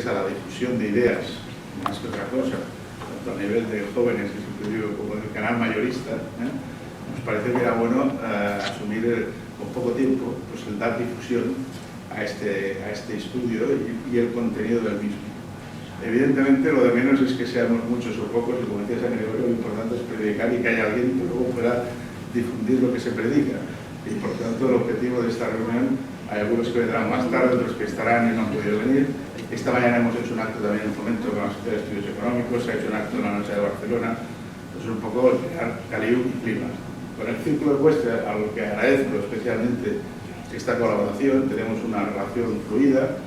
interesa la difusión de ideas, más que otra cosa, tanto a nivel de jóvenes, que siempre digo, como del canal mayorista, nos parece que era bueno asumir con poco tiempo pues el dar difusión a este estudio y el contenido del mismo. Evidentemente, lo de menos es que seamos muchos o pocos, y como decía San Gregorio, lo importante es predicar y que haya alguien que luego pueda difundir lo que se predica. Y por tanto, el objetivo de esta reunión, hay algunos que vendrán más tarde, otros que estarán y no han podido venir. Esta mañana hemos hecho un acto también en Fomento con la Sociedad de Estudios Económicos, se ha hecho un acto en la noche de Barcelona, pues un poco crear caliu y clima. Con el círculo de vuestra, a lo que agradezco especialmente esta colaboración, tenemos una relación fluida,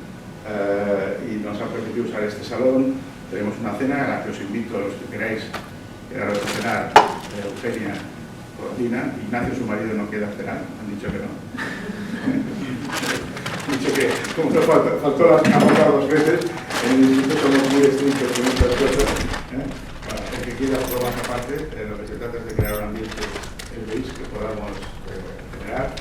y nos ha permitido usar este salón. Tenemos una cena a la que os invito a los que queráis quedar a cenar. Eugenia coordina, Ignacio, su marido, no queda a cenar, han dicho que no. Han dicho que, como nos faltó la cama dos veces, en el Instituto somos muy estrictos con estas cosas. Para el que quiera probar aparte, lo que se trata es de crear un ambiente que podamos generar.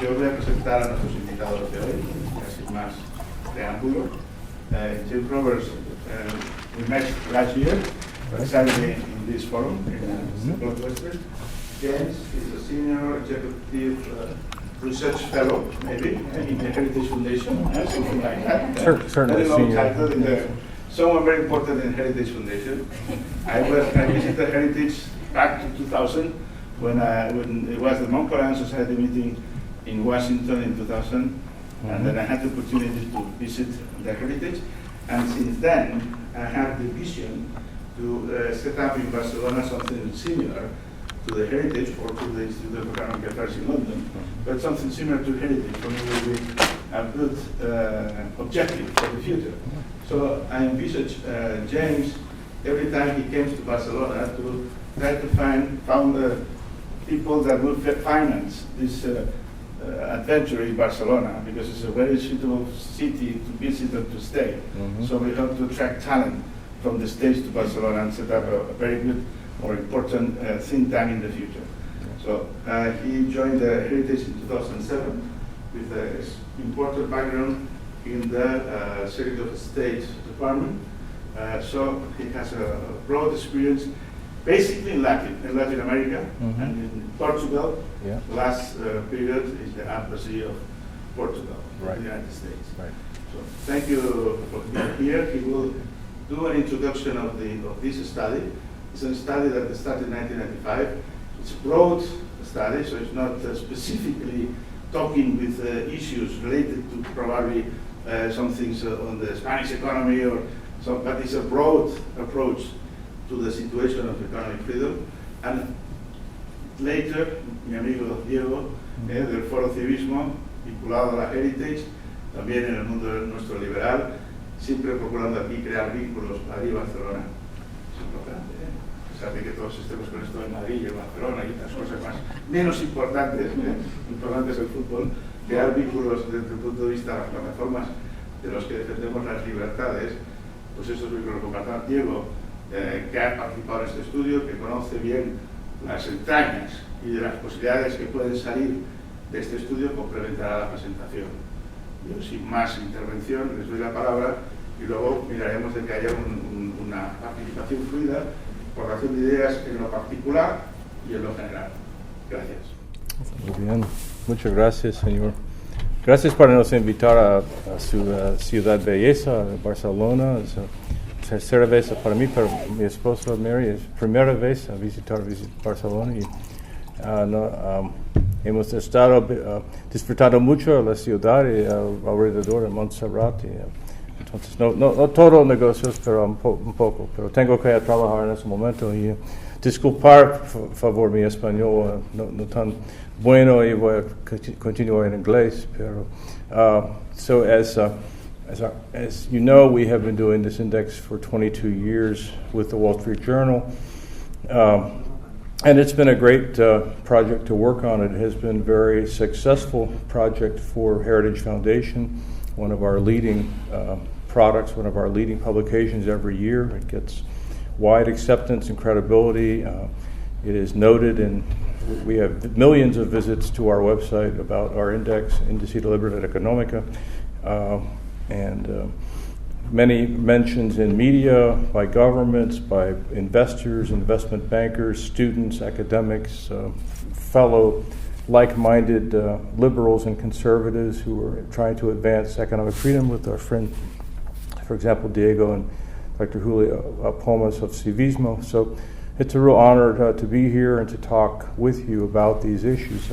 Yo voy a presentar a nuestros invitados de hoy, casi más preámbulo. Jim Roberts, we met last year, precisely in this forum, in Western. James is a senior executive research fellow, maybe, in the Heritage Foundation, something like that. Certainly senior. Someone very important in Heritage Foundation. I visited Heritage back to 2000 when it was the Montclair Society meeting in Washington in 2000, and then I had the opportunity to visit the Heritage, and since then I had the vision to set up in Barcelona something similar to the Heritage or to the Institute of Economic Affairs in London, but something similar to Heritage for me will be a good objective for the future. So I envisage James, every time he came to Barcelona, to try to find people that would finance this adventure in Barcelona, because it's a very suitable city to visit and to stay. So we hope to attract talent from the States to Barcelona and set up a very good or important think tank in the future. So he joined the Heritage in 2007 with an important background in the Secretary of State Department. So he has a broad experience basically in Latin America and in Portugal. Yeah. The last period is the embassy of Portugal in the United States. Right. So thank you for being here. He will do an introduction of this study. It's a study that started in 1995. It's a broad study, so it's not specifically talking with issues related to probably some things on the Spanish economy or so, but it's a broad approach to the situation of economic freedom. And later, mi amigo Diego, del Foro Civismo, vinculado a la Heritage, también en el mundo nuestro liberal, siempre procurando aquí crear vínculos Madrid-Barcelona. Es importante, a pesar de que todos estemos con esto en Madrid y en Barcelona y otras cosas más menos importantes, importante es el fútbol, crear vínculos desde el punto de vista de las plataformas de los que defendemos las libertades, pues esos vínculos lo compartan Diego, que ha participado en este estudio, que conoce bien las entrañas y de las posibilidades que pueden salir de este estudio, complementará la presentación. Yo, sin más intervención, les doy la palabra y luego miraremos de que haya una participación fluida, formación de ideas en lo particular y en lo general. Gracias. Muy bien. Muchas gracias, señor. Gracias por nos invitar a su ciudad belleza, Barcelona. Es tercera vez para mí, para mi esposa Mary, es primera vez a visitar Barcelona. Y, hemos disfrutado mucho la ciudad y alrededor de Montserrat. Entonces, no todo negocios, pero un poco. Pero tengo que trabajar en ese momento. Y disculpar, por favor, mi español no tan bueno, y voy a continuar en inglés. Pero, so as you know, we have been doing this index for 22 years with the Wall Street Journal. And it's been a great project to work on. It has been a very successful project for Heritage Foundation, one of our leading products, one of our leading publications every year. It gets wide acceptance and credibility. It is noted, and we have millions of visits to our website about our index, Indice de Libertad Económica. and many mentions in media by governments, by investors, investment bankers, students, academics, fellow like-minded liberals and conservatives who are trying to advance economic freedom with our friend, for example, Diego and Dr. Julio Pomas of Civismo. So it's a real honor to be here and to talk with you about these issues.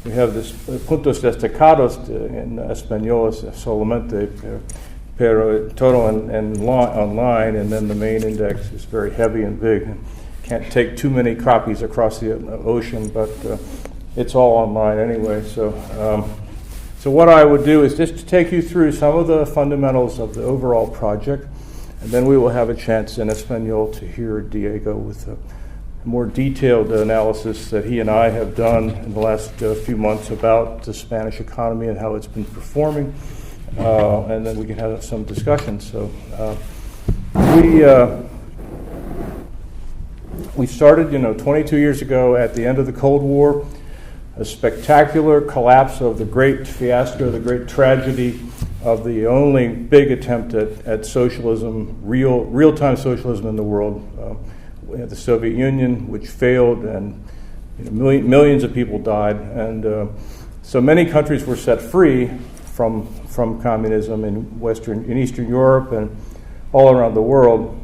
We have this puntos destacados in español es solamente, pero todo online, and then the main index is very heavy and big. Can't take too many copies across the ocean, but it's all online anyway. So what I would do is just to take you through some of the fundamentals of the overall project, and then we will have a chance in Espanol to hear Diego with a more detailed analysis that he and I have done in the last few months about the Spanish economy and how it's been performing, and then we can have some discussion. So we started, 22 years ago at the end of the Cold War, a spectacular collapse of the great fiasco, the great tragedy of the only big attempt at socialism, real-time socialism in the world. We had the Soviet Union, which failed, and millions of people died. And so many countries were set free from communism in Eastern Europe and all around the world.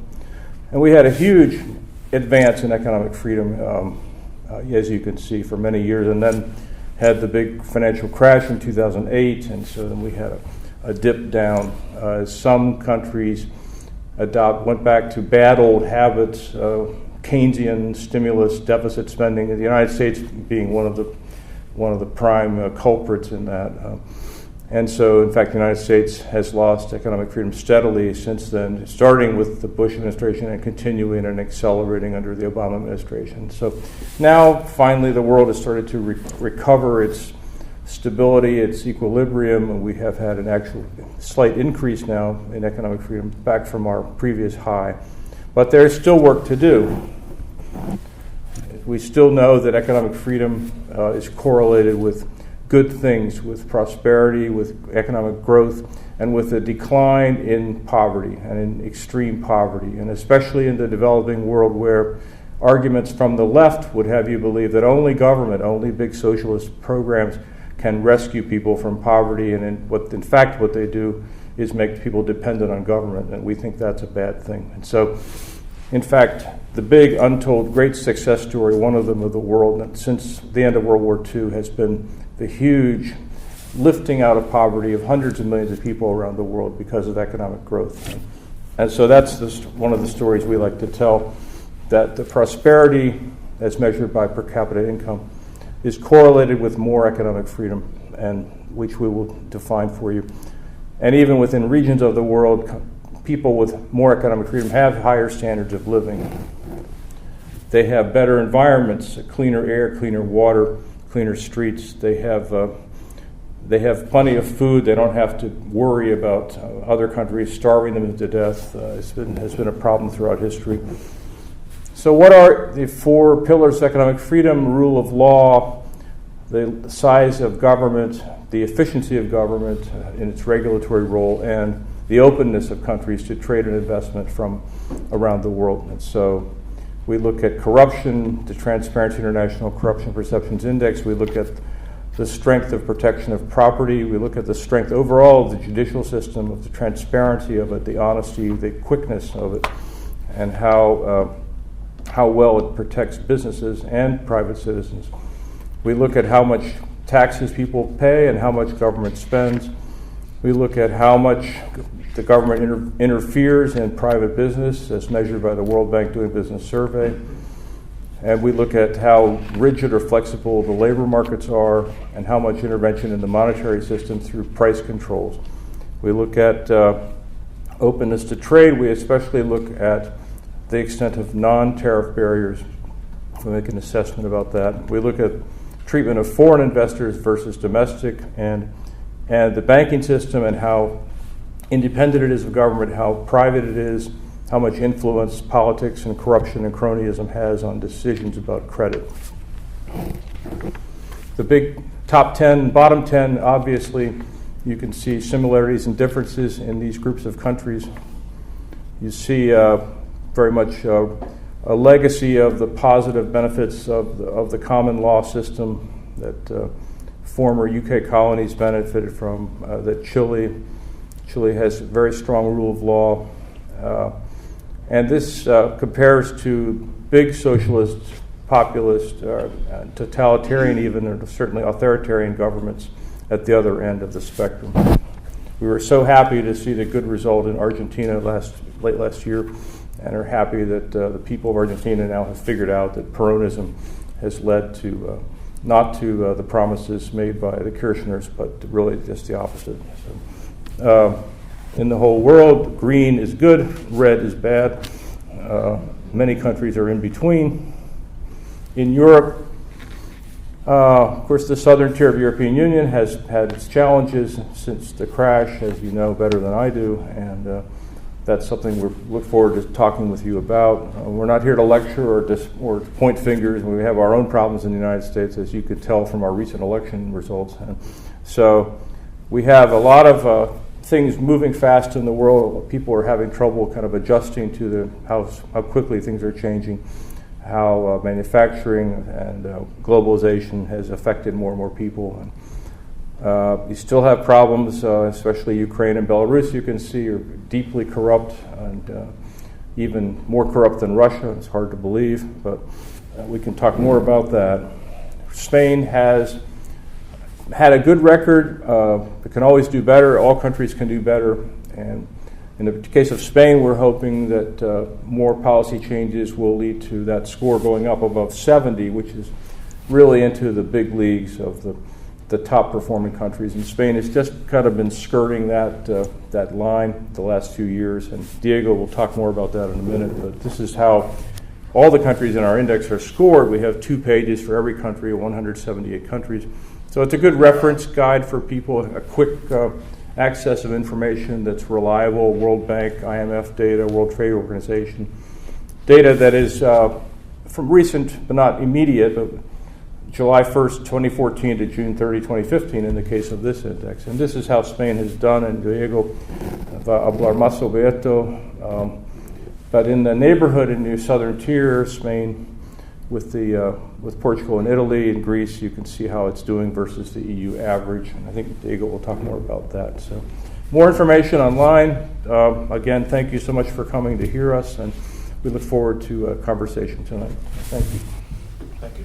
And we had a huge advance in economic freedom, as you can see, for many years, and then had the big financial crash in 2008, and so then we had a dip down as some countries went back to bad old habits, Keynesian stimulus, deficit spending, the United States being one of the prime culprits in that. And so, in fact, the United States has lost economic freedom steadily since then, starting with the Bush administration and continuing and accelerating under the Obama administration. So now, finally, the world has started to recover its stability, its equilibrium, and we have had an actual slight increase now in economic freedom back from our previous high. But there's still work to do. We still know that economic freedom is correlated with good things, with prosperity, with economic growth, and with a decline in poverty and in extreme poverty, and especially in the developing world where arguments from the left would have you believe that only government, only big socialist programs can rescue people from poverty, and in fact what they do is make people dependent on government, and we think that's a bad thing. And so, in fact, the big untold great success story, one of them of the world since the end of World War II, has been the huge lifting out of poverty of hundreds of millions of people around the world because of economic growth. And so that's one of the stories we like to tell, that the prosperity as measured by per capita income is correlated with more economic freedom, and which we will define for you. And even within regions of the world, people with more economic freedom have higher standards of living. They have better environments, cleaner air, cleaner water, cleaner streets. They have plenty of food. They don't have to worry about other countries starving them to death. Has been a problem throughout history. So what are the four pillars of economic freedom? Rule of law, the size of government, the efficiency of government in its regulatory role, and the openness of countries to trade and investment from around the world. And so we look at corruption, the Transparency International Corruption Perceptions Index. We look at the strength of protection of property. We look at the strength overall of the judicial system, of the transparency of it, the honesty, the quickness of it, and how well it protects businesses and private citizens. We look at how much taxes people pay and how much government spends. We look at how much the government interferes in private business as measured by the World Bank Doing Business survey. And we look at how rigid or flexible the labor markets are and how much intervention in the monetary system through price controls. We look at openness to trade. We especially look at the extent of non-tariff barriers. We make an assessment about that. We look at treatment of foreign investors versus domestic, and the banking system and how independent it is of government, how private it is, how much influence politics and corruption and cronyism has on decisions about credit. The big top 10, bottom 10, obviously, You can see similarities and differences in these groups of countries. You see very much a legacy of the positive benefits of the common law system that former UK colonies benefited from, that Chile has very strong rule of law. And this compares to big socialist, populist, totalitarian even, or certainly authoritarian governments at the other end of the spectrum. We were so happy to see the good result in Argentina late last year, and are happy that the people of Argentina now have figured out that Peronism has led to not to the promises made by the Kirchners, but really just the opposite. So, in the whole world, green is good, red is bad. Many countries are in between. In Europe, of course, the southern tier of the European Union has had its challenges since the crash, as you know better than I do, and that's something we look forward to talking with you about. We're not here to lecture or point fingers. We have our own problems in the United States, as you could tell from our recent election results. And so we have a lot of things moving fast in the world. People are having trouble kind of adjusting to how quickly things are changing, how manufacturing and globalization has affected more and more people. And, you still have problems, especially Ukraine and Belarus, you can see, are deeply corrupt and even more corrupt than Russia. It's hard to believe, but we can talk more about that. Spain has had a good record. It can always do better. All countries can do better. And in the case of Spain, we're hoping that more policy changes will lead to that score going up above 70, which is really into the big leagues of the top performing countries. And Spain has just kind of been skirting that line the last few years. And Diego will talk more about that in a minute. But this is how all the countries in our index are scored. We have 2 pages for every country, 178 countries. So it's a good reference guide for people, a quick access of information that's reliable, World Bank, IMF data, World Trade Organization, data that is from recent but not immediate, but July 1st, 2014 to June 30, 2015 in the case of this index. And this is how Spain has done, and Diego va hablar más sobre esto. But in the neighborhood in the southern tier, Spain with Portugal and Italy and Greece, you can see how it's doing versus the EU average. And I think Diego will talk more about that. So more information online. Again, thank you so much for coming to hear us, and we look forward to a conversation tonight. Thank you. Thank you.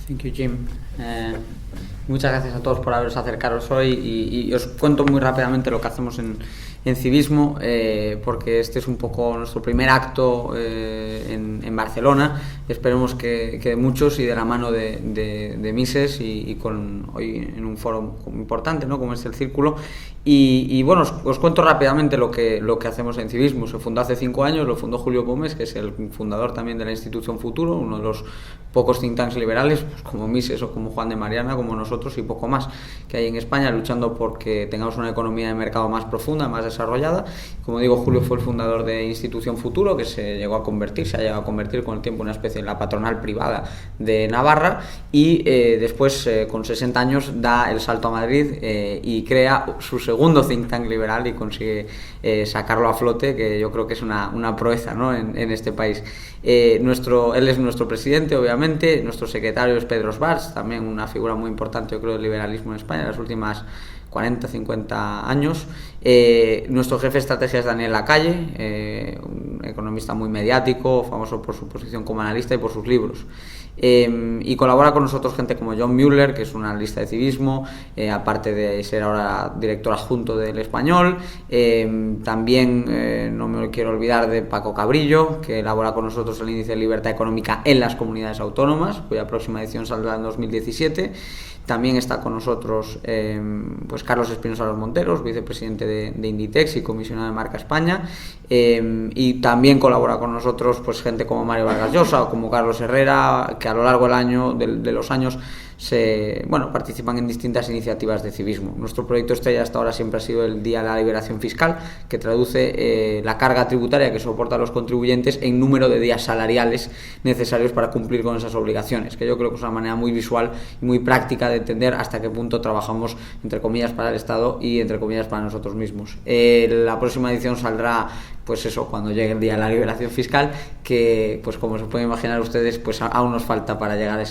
Thank you, Jim. Muchas gracias a todos por haberos acercaros hoy y os cuento muy rápidamente lo que hacemos en civismo, porque este es un poco nuestro primer acto en Barcelona. Esperemos que de muchos y de la mano de Mises y con hoy en un foro importante, ¿no?, como es el Círculo. Y bueno, os cuento rápidamente lo que hacemos en civismo. Se fundó hace 5 años, lo fundó Julio Gómez, que es el fundador también de la Instituto Futuro, uno de los pocos think tanks liberales, pues como Mises o como Juan de Mariana, como nosotros y poco más, que hay en España, luchando porque tengamos una economía de mercado más profunda, más desarrollada. Como digo, Julio fue el fundador de Institución Futuro, que se ha llegado a convertir con el tiempo en una especie de la patronal privada de Navarra, y después, con 60 años, da el salto a Madrid y crea su segundo think tank liberal y consigue sacarlo a flote, que yo creo que es una proeza, ¿no?, en este país. Él es nuestro presidente, obviamente. Nuestro secretario es Pedro Sbarz, también una figura muy importante, yo creo, del liberalismo en España en las últimas 40, 50 años. Nuestro jefe de estrategia es Daniel Lacalle, un economista muy mediático, famoso por su posición como analista y por sus libros. Y colabora con nosotros gente como John Mueller, que es un analista de civismo, aparte de ser ahora director adjunto del Español. También no me quiero olvidar de Paco Cabrillo, que elabora con nosotros el índice de libertad económica en las comunidades autónomas, cuya próxima edición saldrá en 2017. También está con nosotros pues Carlos Espinosa Los Monteros, vicepresidente de Inditex y comisionado de Marca España, y también colabora con nosotros pues gente como Mario Vargas Llosa o como Carlos Herrera, que a lo largo del año, de los años participan en distintas iniciativas de civismo. Nuestro proyecto estrella hasta ahora siempre ha sido el Día de la Liberación Fiscal, que traduce la carga tributaria que soportan los contribuyentes en número de días salariales necesarios para cumplir con esas obligaciones, que yo creo que es una manera muy visual y muy práctica de entender hasta qué punto trabajamos, entre comillas, para el Estado y entre comillas para nosotros mismos. La próxima edición saldrá cuando llegue el día de la liberación fiscal, que como se pueden imaginar ustedes, aún nos falta para llegar a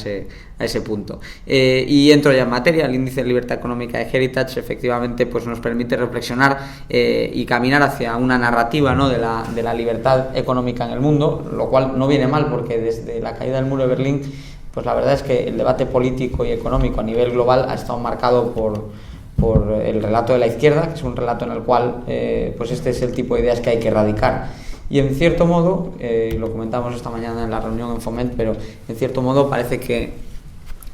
ese punto. Y entro ya en materia. El índice de libertad económica de Heritage efectivamente nos permite reflexionar y caminar hacia una narrativa, ¿no?, de la libertad económica en el mundo, lo cual no viene mal, porque desde la caída del muro de Berlín, la verdad es que el debate político y económico a nivel global ha estado marcado por el relato de la izquierda, que es un relato en el cual este es el tipo de ideas que hay que erradicar. Y en cierto modo, lo comentamos esta mañana en la reunión en Foment, pero en cierto modo parece que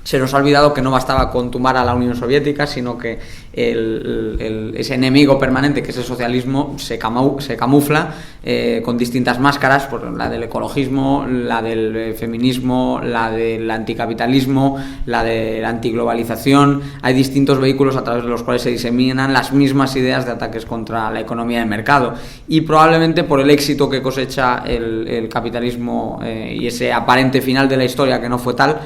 se nos ha olvidado que no bastaba con tumbar a la Unión Soviética, sino que ese enemigo permanente que es el socialismo se camufla con distintas máscaras, la del ecologismo, la del feminismo, la del anticapitalismo, la de la antiglobalización. Hay distintos vehículos a través de los cuales se diseminan las mismas ideas de ataques contra la economía de mercado, y probablemente por el éxito que cosecha el capitalismo y ese aparente final de la historia que no fue tal,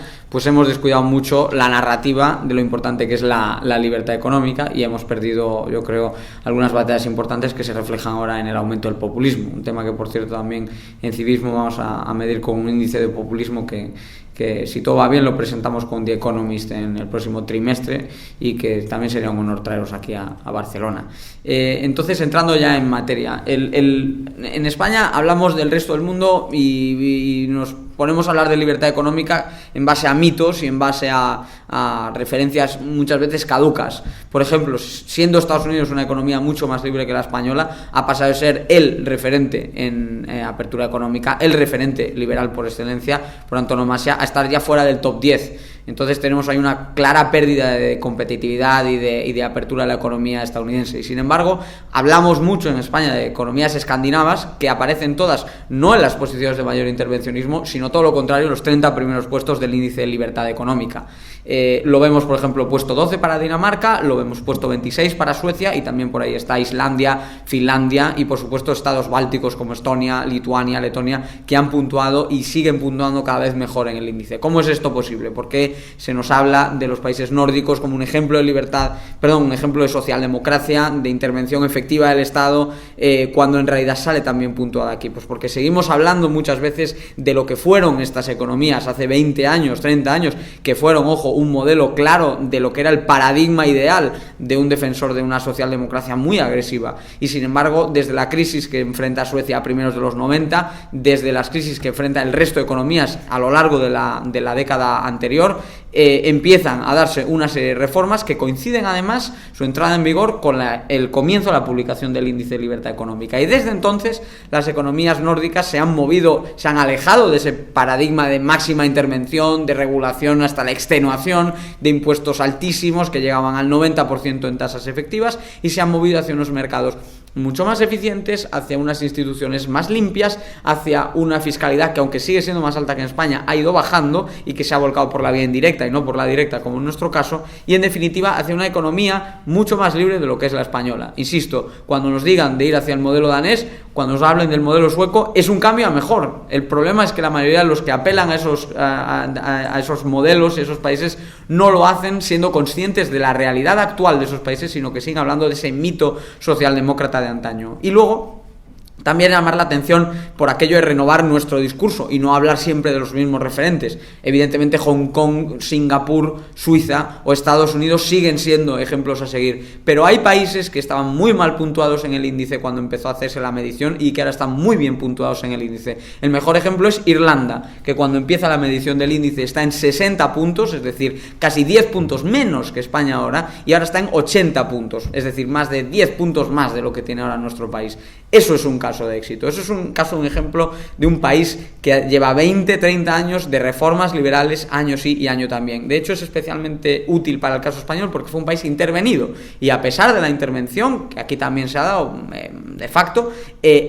hemos descuidado mucho la narrativa de lo importante que es la libertad económica, y hemos perdido, yo creo, algunas batallas importantes que se reflejan ahora en el aumento del populismo, un tema que, por cierto, también en civismo vamos a medir con un índice de populismo que si todo va bien lo presentamos con The Economist en el próximo trimestre, y que también sería un honor traeros aquí a Barcelona. Entonces, entrando ya en materia, en España hablamos del resto del mundo y nos ponemos a hablar de libertad económica en base a mitos y en base a referencias muchas veces caducas. Por ejemplo, siendo Estados Unidos una economía mucho más libre que la española, ha pasado de ser el referente en apertura económica, el referente liberal por excelencia, por antonomasia, a estar ya fuera del top 10. Entonces tenemos ahí una clara pérdida de competitividad y de apertura de la economía estadounidense. Y sin embargo, hablamos mucho en España de economías escandinavas que aparecen todas no en las posiciones de mayor intervencionismo, sino todo lo contrario, los 30 primeros puestos del índice de libertad económica. Lo vemos, por ejemplo, puesto 12 para Dinamarca, lo vemos puesto 26 para Suecia, y también por ahí está Islandia, Finlandia y, por supuesto, estados bálticos como Estonia, Lituania, Letonia, que han puntuado y siguen puntuando cada vez mejor en el índice. ¿Cómo es esto posible? ¿Por qué se nos habla de los países nórdicos como un ejemplo de un ejemplo de socialdemocracia, de intervención efectiva del Estado, cuando en realidad sale también puntuada aquí? Porque seguimos hablando muchas veces de lo que fueron estas economías hace 20 años, 30 años, que fueron, ojo, un modelo claro de lo que era el paradigma ideal de un defensor de una socialdemocracia muy agresiva. Y sin embargo, desde la crisis que enfrenta Suecia a primeros de los 90, desde las crisis que enfrenta el resto de economías a lo largo de la década anterior, empiezan a darse una serie de reformas que coinciden además su entrada en vigor con el comienzo de la publicación del índice de libertad económica, y desde entonces las economías nórdicas se han alejado de ese paradigma de máxima intervención, de regulación hasta la extenuación, de impuestos altísimos que llegaban al 90% en tasas efectivas, y se han movido hacia unos mercados mucho más eficientes, hacia unas instituciones más limpias, hacia una fiscalidad que, aunque sigue siendo más alta que en España, ha ido bajando y que se ha volcado por la vía indirecta y no por la directa como en nuestro caso, y en definitiva hacia una economía mucho más libre de lo que es la española. Insisto, cuando nos digan de ir hacia el modelo danés, cuando nos hablen del modelo sueco, es un cambio a mejor. El problema es que la mayoría de los que apelan a esos modelos, esos países, no lo hacen siendo conscientes de la realidad actual de esos países, sino que siguen hablando de ese mito socialdemócrata de antaño. Y luego también llamar la atención por aquello de renovar nuestro discurso y no hablar siempre de los mismos referentes. Evidentemente Hong Kong, Singapur, Suiza o Estados Unidos siguen siendo ejemplos a seguir, pero hay países que estaban muy mal puntuados en el índice cuando empezó a hacerse la medición y que ahora están muy bien puntuados en el índice. El mejor ejemplo es Irlanda, que cuando empieza la medición del índice está en 60 puntos, es decir, casi 10 puntos menos que España ahora, y ahora está en 80 puntos, es decir, más de 10 puntos más de lo que tiene ahora nuestro país. Eso es un caso caso de éxito. Eso es un ejemplo de un país que lleva 20, 30 años de reformas liberales, año sí y año también. De hecho, es especialmente útil para el caso español porque fue un país intervenido, y a pesar de la intervención, que aquí también se ha dado de facto,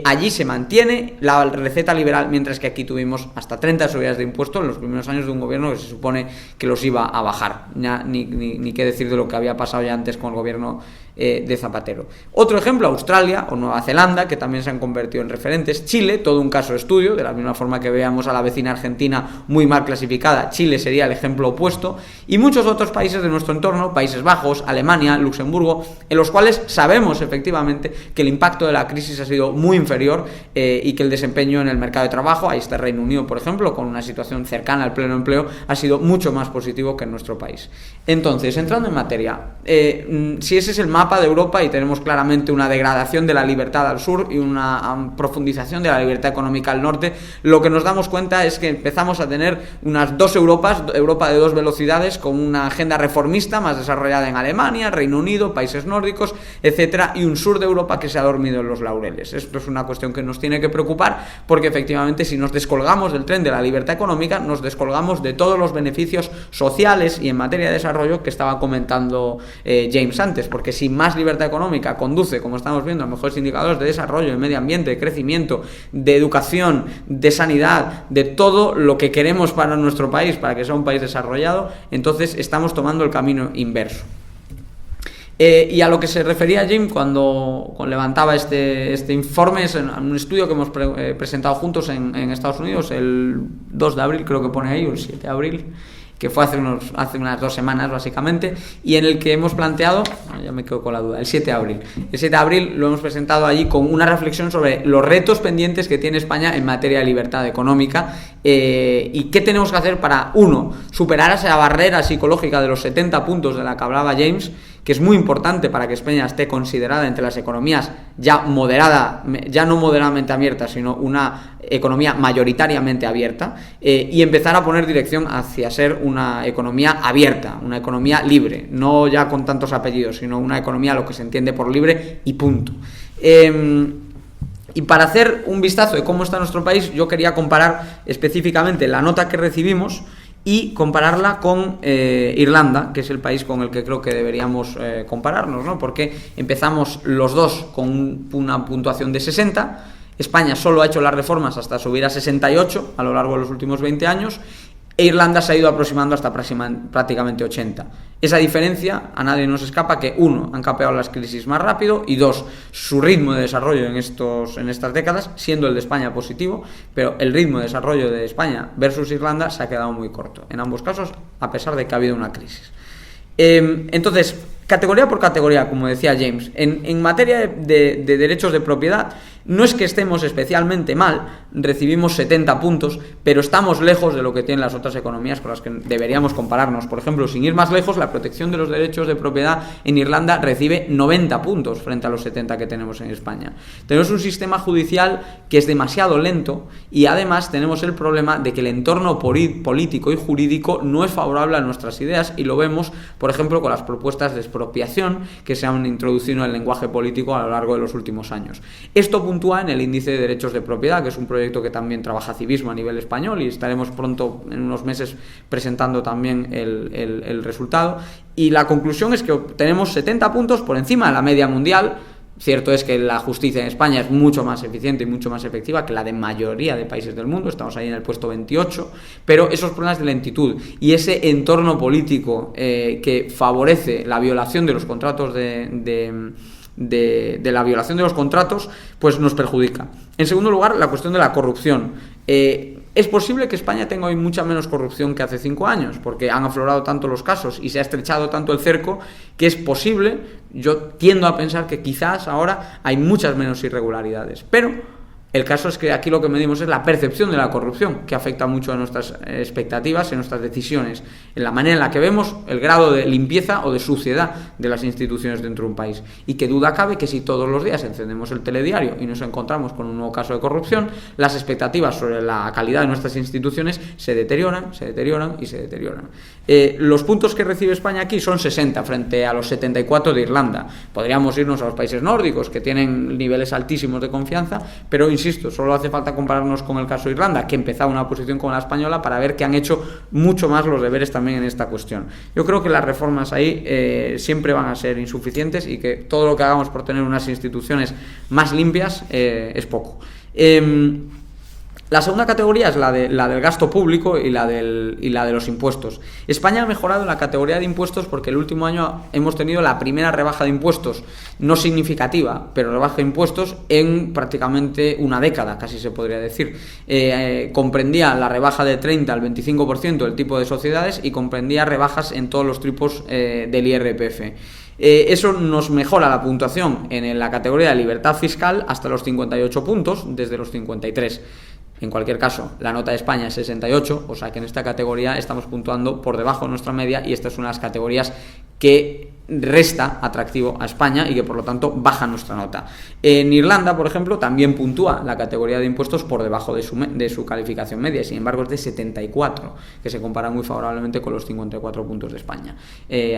allí se mantiene la receta liberal, mientras que aquí tuvimos hasta 30 subidas de impuestos en los primeros años de un gobierno que se supone que los iba a bajar. Ni qué decir de lo que había pasado ya antes con el gobierno de Zapatero. Otro ejemplo, Australia o Nueva Zelanda, que también se han convertido en referentes. Chile, todo un caso de estudio, de la misma forma que veamos a la vecina Argentina muy mal clasificada, Chile sería el ejemplo opuesto, y muchos otros países de nuestro entorno, Países Bajos, Alemania, Luxemburgo, en los cuales sabemos efectivamente que el impacto de la crisis ha sido muy inferior y que el desempeño en el mercado de trabajo, ahí está el Reino Unido, por ejemplo, con una situación cercana al pleno empleo, ha sido mucho más positivo que en nuestro país. Entonces, entrando en materia, si ese es el mapa de Europa, y tenemos claramente una degradación de la libertad al sur y una profundización de la libertad económica al norte, lo que nos damos cuenta es que empezamos a tener unas dos Europas, Europa de dos velocidades, con una agenda reformista más desarrollada en Alemania, Reino Unido, países nórdicos, etcétera, y un sur de Europa que se ha dormido en los laureles. Esto es una cuestión que nos tiene que preocupar, porque efectivamente si nos descolgamos del tren de la libertad económica, nos descolgamos de todos los beneficios sociales y en materia de desarrollo que estaba comentando James antes, porque si más libertad económica conduce, como estamos viendo, a mejores indicadores de desarrollo, de medio ambiente, de crecimiento, de educación, de sanidad, de todo lo que queremos para nuestro país, para que sea un país desarrollado, entonces estamos tomando el camino inverso. Y a lo que se refería Jim cuando levantaba este informe, es en un estudio que hemos presentado juntos en Estados Unidos el 2 de abril, creo que pone ahí, o el 7 de abril, que fue hace unas 2 semanas básicamente, y en el que hemos planteado, ya me quedo con la duda, el 7 de abril. El 7 de abril lo hemos presentado allí con una reflexión sobre los retos pendientes que tiene España en materia de libertad económica y qué tenemos que hacer para, uno, superar esa barrera psicológica de los 70 puntos de la que hablaba James, que es muy importante para que España esté considerada entre las economías ya no moderadamente abiertas, sino una economía mayoritariamente abierta, y empezar a poner dirección hacia ser una economía abierta, una economía libre, no ya con tantos apellidos, sino una economía lo que se entiende por libre y punto. Y para hacer un vistazo de cómo está nuestro país, yo quería comparar específicamente la nota que recibimos y compararla con Irlanda, que es el país con el que creo que deberíamos compararnos, ¿no? Porque empezamos los dos con una puntuación de 60, España solo ha hecho las reformas hasta subir a 68 a lo largo de los últimos 20 años, e Irlanda se ha ido aproximando hasta prácticamente 80. Esa diferencia a nadie nos escapa, que uno, han capeado las crisis más rápido, y dos, su ritmo de desarrollo en estas décadas, siendo el de España positivo, pero el ritmo de desarrollo de España versus Irlanda se ha quedado muy corto, en ambos casos, a pesar de que ha habido una crisis. Entonces, categoría por categoría, como decía James, en materia de derechos de propiedad, no es que estemos especialmente mal, recibimos 70 puntos, pero estamos lejos de lo que tienen las otras economías con las que deberíamos compararnos. Por ejemplo, sin ir más lejos, la protección de los derechos de propiedad en Irlanda recibe 90 puntos frente a los 70 que tenemos en España. Tenemos un sistema judicial que es demasiado lento, y además tenemos el problema de que el entorno político y jurídico no es favorable a nuestras ideas, y lo vemos, por ejemplo, con las propuestas de expropiación que se han introducido en el lenguaje político a lo largo de los últimos años. Esto puntúa en el índice de derechos de propiedad, que es un proyecto que también trabaja Civismo a nivel español, y estaremos pronto, en unos meses, presentando también el resultado. Y la conclusión es que tenemos 70 puntos por encima de la media mundial. Cierto es que la justicia en España es mucho más eficiente y mucho más efectiva que la de mayoría de países del mundo, estamos ahí en el puesto 28, pero esos problemas de lentitud y ese entorno político que favorece la violación de los contratos de la violación de los contratos, pues nos perjudica. En segundo lugar, la cuestión de la corrupción. Es posible que España tenga hoy mucha menos corrupción que hace 5 años, porque han aflorado tanto los casos y se ha estrechado tanto el cerco, que es posible, yo tiendo a pensar que quizás ahora hay muchas menos irregularidades. Pero El caso es que aquí lo que medimos es la percepción de la corrupción, que afecta mucho a nuestras expectativas, en nuestras decisiones, en la manera en la que vemos el grado de limpieza o de suciedad de las instituciones dentro de un país. Y que duda cabe que si todos los días encendemos el telediario y nos encontramos con un nuevo caso de corrupción, las expectativas sobre la calidad de nuestras instituciones se deterioran y se deterioran. Los puntos que recibe España aquí son 60 frente a los 74 de Irlanda. Podríamos irnos a los países nórdicos, que tienen niveles altísimos de confianza, pero insisto, solo hace falta compararnos con el caso de Irlanda, que empezaba una posición como la española, para ver que han hecho mucho más los deberes también en esta cuestión. Yo creo que las reformas ahí siempre van a ser insuficientes y que todo lo que hagamos por tener unas instituciones más limpias es poco. La segunda categoría es la del gasto público y la de los impuestos. España ha mejorado en la categoría de impuestos porque el último año hemos tenido la primera rebaja de impuestos, no significativa, pero rebaja de impuestos en prácticamente una década, casi se podría decir. Comprendía la rebaja de 30 al 25% del tipo de sociedades y comprendía rebajas en todos los tipos del IRPF. Eso nos mejora la puntuación en la categoría de libertad fiscal hasta los 58 puntos, desde los 53. En cualquier caso, la nota de España es 68, o sea que en esta categoría estamos puntuando por debajo de nuestra media y esta es una de las categorías que resta atractivo a España y que por lo tanto baja nuestra nota. En Irlanda, por ejemplo, también puntúa la categoría de impuestos por debajo de su calificación media, y sin embargo es de 74, que se compara muy favorablemente con los 54 puntos de España.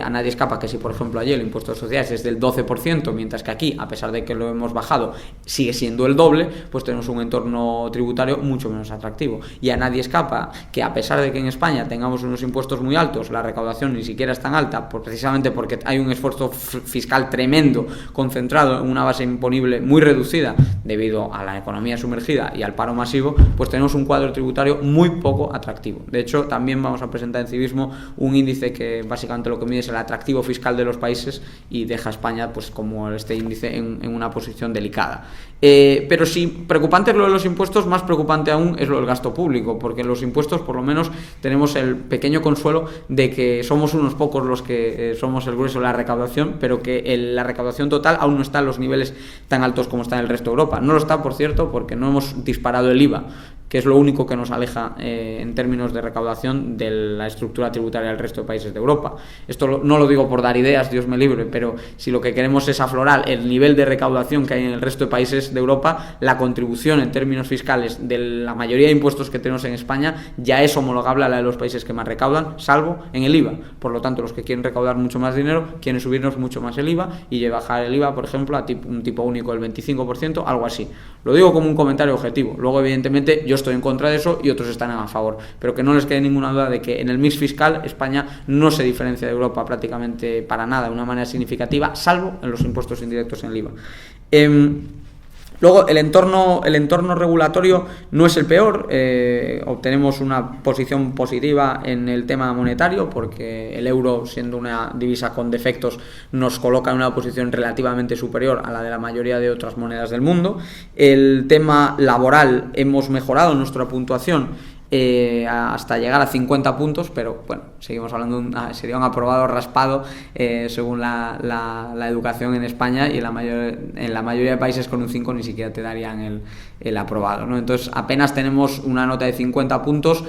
A nadie escapa que si, por ejemplo, allí el impuesto de sociedades es del 12%, mientras que aquí, a pesar de que lo hemos bajado, sigue siendo el doble, pues tenemos un entorno tributario mucho menos atractivo. Y a nadie escapa que, a pesar de que en España tengamos unos impuestos muy altos, la recaudación ni siquiera es tan alta, precisamente porque hay un esfuerzo fiscal tremendo concentrado en una base imponible muy reducida debido a la economía sumergida y al paro masivo, pues tenemos un cuadro tributario muy poco atractivo. De hecho, también vamos a presentar en civismo un índice que básicamente lo que mide es el atractivo fiscal de los países y deja a España, pues, como este índice en una posición delicada. Pero si preocupante es lo de los impuestos, más preocupante aún es lo del gasto público, porque en los impuestos por lo menos tenemos el pequeño consuelo de que somos unos pocos los que somos el grueso de la recaudación, pero que la recaudación total aún no está en los niveles tan altos como está en el resto de Europa. No lo está, por cierto, porque no hemos disparado el IVA, que es lo único que nos aleja en términos de recaudación de la estructura tributaria del resto de países de Europa. Esto no lo digo por dar ideas, Dios me libre, pero si lo que queremos es aflorar el nivel de recaudación que hay en el resto de países de Europa, la contribución en términos fiscales de la mayoría de impuestos que tenemos en España ya es homologable a la de los países que más recaudan, salvo en el IVA. Por lo tanto, los que quieren recaudar mucho más dinero quieren subirnos mucho más el IVA y bajar el IVA, por ejemplo, a un tipo único del 25%, algo así. Lo digo como un comentario objetivo. Luego, evidentemente, yo estoy en contra de eso y otros están a favor, pero que no les quede ninguna duda de que en el mix fiscal España no se diferencia de Europa prácticamente para nada de una manera significativa, salvo en los impuestos indirectos en el IVA. Luego, el entorno regulatorio no es el peor. Obtenemos una posición positiva en el tema monetario, porque el euro, siendo una divisa con defectos, nos coloca en una posición relativamente superior a la de la mayoría de otras monedas del mundo. El tema laboral, hemos mejorado nuestra puntuación hasta llegar a 50 puntos, pero bueno, seguimos hablando sería un aprobado raspado según la educación en España, y en la mayoría de países con un 5 ni siquiera te darían el aprobado, ¿no? Entonces apenas tenemos una nota de 50 puntos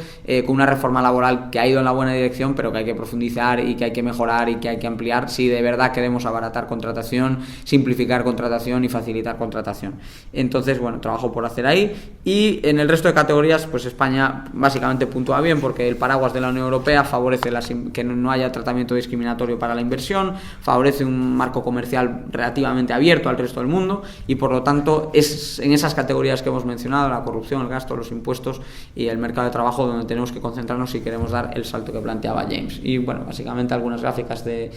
con una reforma laboral que ha ido en la buena dirección, pero que hay que profundizar y que hay que mejorar y que hay que ampliar si de verdad queremos abaratar contratación, simplificar contratación y facilitar contratación. Entonces, bueno, trabajo por hacer ahí. Y en el resto de categorías, pues España básicamente puntúa bien, porque el paraguas de la Unión Europea favorece que no haya tratamiento discriminatorio para la inversión, favorece un marco comercial relativamente abierto al resto del mundo, y por lo tanto es en esas categorías que hemos mencionado, la corrupción, el gasto, los impuestos y el mercado de trabajo, donde tenemos que concentrarnos si queremos dar el salto que planteaba James. Y bueno, básicamente algunas gráficas de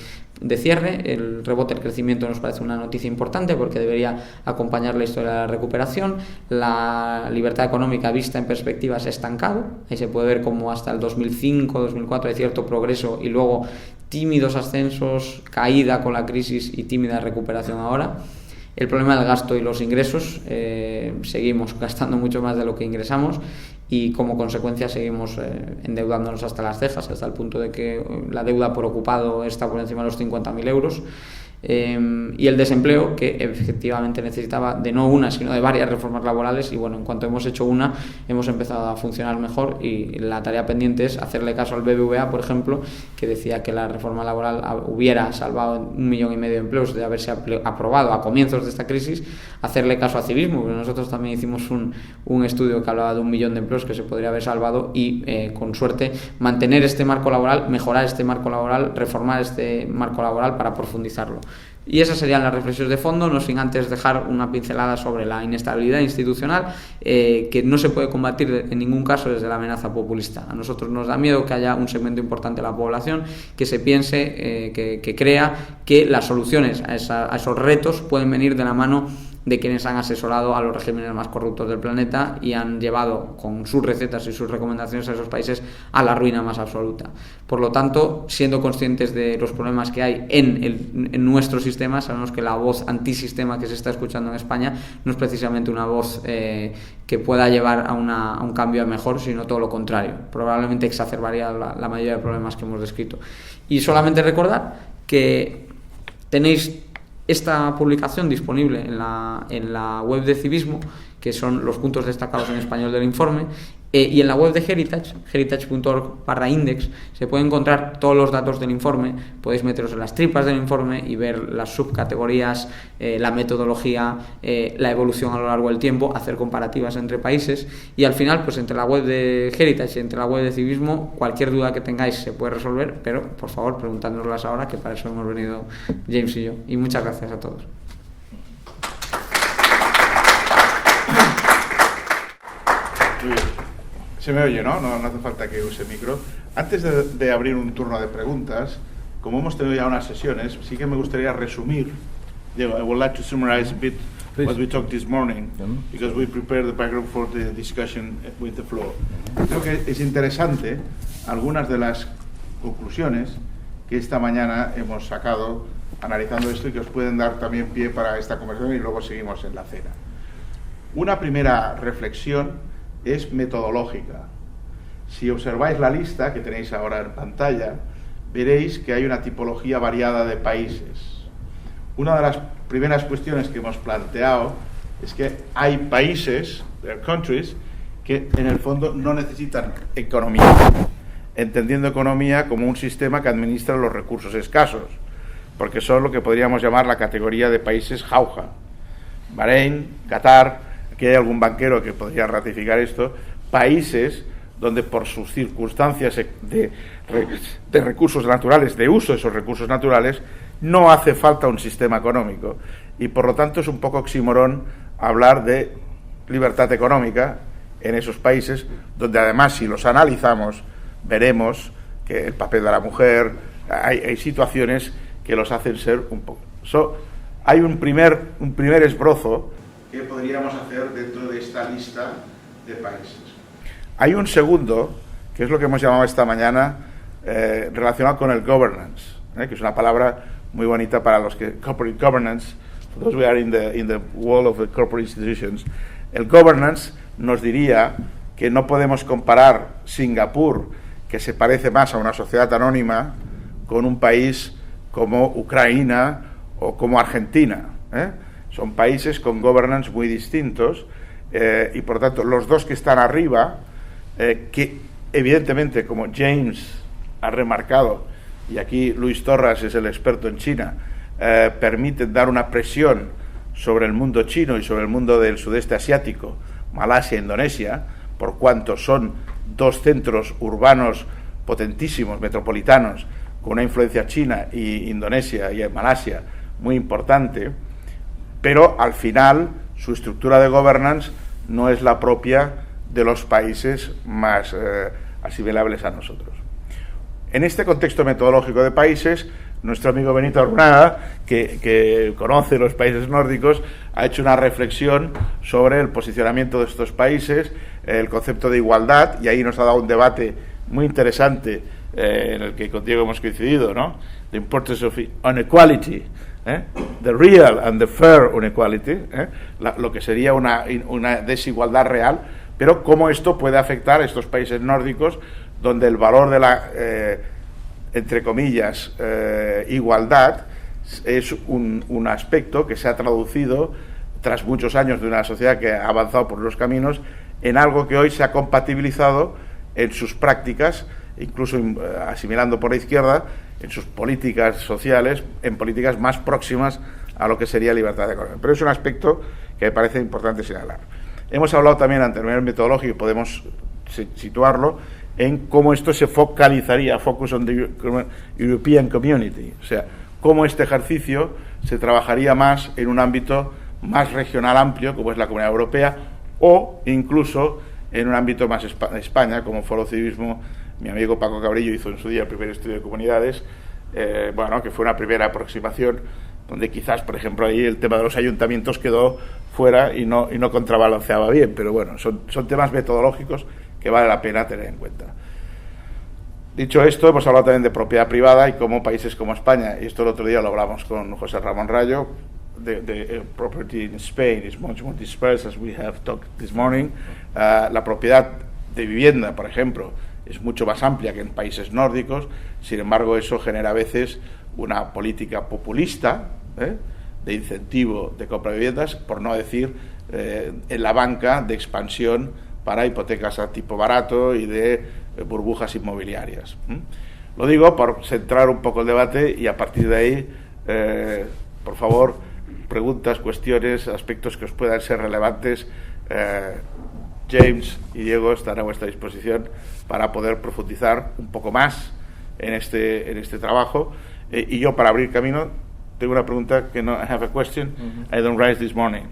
cierre. El rebote del crecimiento nos parece una noticia importante porque debería acompañar la historia de la recuperación. La libertad económica vista en perspectiva se ha estancado. Ahí se puede ver cómo hasta el 2005-2004 hay cierto progreso y luego tímidos ascensos, caída con la crisis y tímida recuperación ahora. El problema del gasto y los ingresos, seguimos gastando mucho más de lo que ingresamos y como consecuencia seguimos endeudándonos hasta las cejas, hasta el punto de que la deuda por ocupado está por encima de los 50.000 euros. y el desempleo, que efectivamente necesitaba de no una, sino de varias reformas laborales, y bueno, en cuanto hemos hecho una, hemos empezado a funcionar mejor, y la tarea pendiente es hacerle caso al BBVA, por ejemplo, que decía que la reforma laboral hubiera salvado 1,5 millones de empleos de haberse aprobado a comienzos de esta crisis, hacerle caso a Civismo, porque nosotros también hicimos un estudio que hablaba de 1 millón de empleos que se podría haber salvado, y con suerte mantener este marco laboral, mejorar este marco laboral, reformar este marco laboral para profundizarlo. Y esas serían las reflexiones de fondo, no sin antes dejar una pincelada sobre la inestabilidad institucional, que no se puede combatir en ningún caso desde la amenaza populista. A nosotros nos da miedo que haya un segmento importante de la población que se piense, que crea que las soluciones a esos retos pueden venir de la mano de quienes han asesorado a los regímenes más corruptos del planeta y han llevado con sus recetas y sus recomendaciones a esos países a la ruina más absoluta. Por lo tanto, siendo conscientes de los problemas que hay en nuestro sistema, sabemos que la voz antisistema que se está escuchando en España no es precisamente una voz que pueda llevar a un cambio a mejor, sino todo lo contrario. Probablemente exacerbaría la mayoría de problemas que hemos descrito. Y solamente recordar que tenéis esta publicación disponible en la web de Civismo, que son los puntos destacados en español del informe, y en la web de heritage.org/index se pueden encontrar todos los datos del informe. Podéis meteros en las tripas del informe y ver las subcategorías, la metodología, la evolución a lo largo del tiempo, hacer comparativas entre países, y al final, pues entre la web de Heritage y entre la web de Civismo, cualquier duda que tengáis se puede resolver, pero por favor preguntádnoslas ahora, que para eso hemos venido James y yo. Y muchas gracias a todos. Muy bien. Se me oye, ¿no? No hace falta que use micro. Antes de abrir un turno de preguntas, como hemos tenido ya unas sesiones, sí que me gustaría resumir. Diego, I would like to summarize a bit what we talked this morning, because we prepared the background for the discussion with the floor. Creo que es interesante algunas de las conclusiones que esta mañana hemos sacado analizando esto y que os pueden dar también pie para esta conversación, y luego seguimos en la cena. Una primera reflexión es metodológica. Si observáis la lista que tenéis ahora en pantalla, veréis que hay una tipología variada de países. Una de las primeras cuestiones que hemos planteado es que hay países, countries, que en el fondo no necesitan economía, entendiendo economía como un sistema que administra los recursos escasos, porque son lo que podríamos llamar la categoría de países jauja. Bahrein, Qatar, que hay algún banquero que podría ratificar esto, países donde por sus circunstancias de recursos naturales, de uso de esos recursos naturales, no hace falta un sistema económico, y por lo tanto es un poco oxímoron hablar de libertad económica en esos países, donde además, si los analizamos, veremos que el papel de la mujer, hay situaciones que los hacen ser un poco... hay un primer esbozo que podríamos hacer dentro de esta lista de países. Hay un segundo, que es lo que hemos llamado esta mañana, relacionado con el governance, que es una palabra muy bonita para los que... Corporate governance, for those who are in the world of the corporate institutions. El governance nos diría que no podemos comparar Singapur, que se parece más a una sociedad anónima, con un país como Ucrania o como Argentina, Son países con governance muy distintos, y por tanto los dos que están arriba, que evidentemente, como James ha remarcado, y aquí Luis Torras es el experto en China, permiten dar una presión sobre el mundo chino y sobre el mundo del sudeste asiático, Malasia e Indonesia, por cuanto son dos centros urbanos potentísimos, metropolitanos, con una influencia china y Indonesia y Malasia muy importante, pero al final su estructura de governance no es la propia de los países más asimilables a nosotros. En este contexto metodológico de países, nuestro amigo Benito Arrunaga, que conoce los países nórdicos, ha hecho una reflexión sobre el posicionamiento de estos países, el concepto de igualdad, y ahí nos ha dado un debate muy interesante en el que con Diego hemos coincidido, ¿no? The importance of inequality, the real and the fair inequality, lo que sería una desigualdad real, pero cómo esto puede afectar a estos países nórdicos, donde el valor de la, entre comillas, igualdad es un aspecto que se ha traducido, tras muchos años de una sociedad que ha avanzado por los caminos, en algo que hoy se ha compatibilizado en sus prácticas, incluso asimilando por la izquierda, en sus políticas sociales, en políticas más próximas a lo que sería libertad económica. Pero es un aspecto que me parece importante señalar. Hemos hablado también a nivel metodológico, y podemos situarlo en cómo esto se focalizaría, focus on the European Community, o sea, cómo este ejercicio se trabajaría más en un ámbito más regional amplio, como es la Comunidad Europea, o incluso en un ámbito más España, como Foro Civismo. Mi amigo Paco Cabrillo hizo en su día el primer estudio de comunidades, que fue una primera aproximación, donde quizás, por ejemplo, ahí el tema de los ayuntamientos quedó fuera y no contrabalanceaba bien, pero bueno, son temas metodológicos que vale la pena tener en cuenta. Dicho esto, hemos hablado también de propiedad privada y cómo países como España, y esto el otro día lo hablamos con José Ramón Rayo, the property in Spain is much more dispersed, as we have talked this morning. La propiedad de vivienda, por ejemplo, es mucho más amplia que en países nórdicos. Sin embargo, eso genera a veces una política populista de incentivo de compra de viviendas, por no decir en la banca de expansión para hipotecas a tipo barato y de burbujas inmobiliarias. Lo digo por centrar un poco el debate y a partir de ahí, por favor, preguntas, cuestiones, aspectos que os puedan ser relevantes. James y Diego están a vuestra disposición para poder profundizar un poco más en este trabajo. Y yo, para abrir camino, tengo una pregunta que no. I have a question. I don't raise this morning.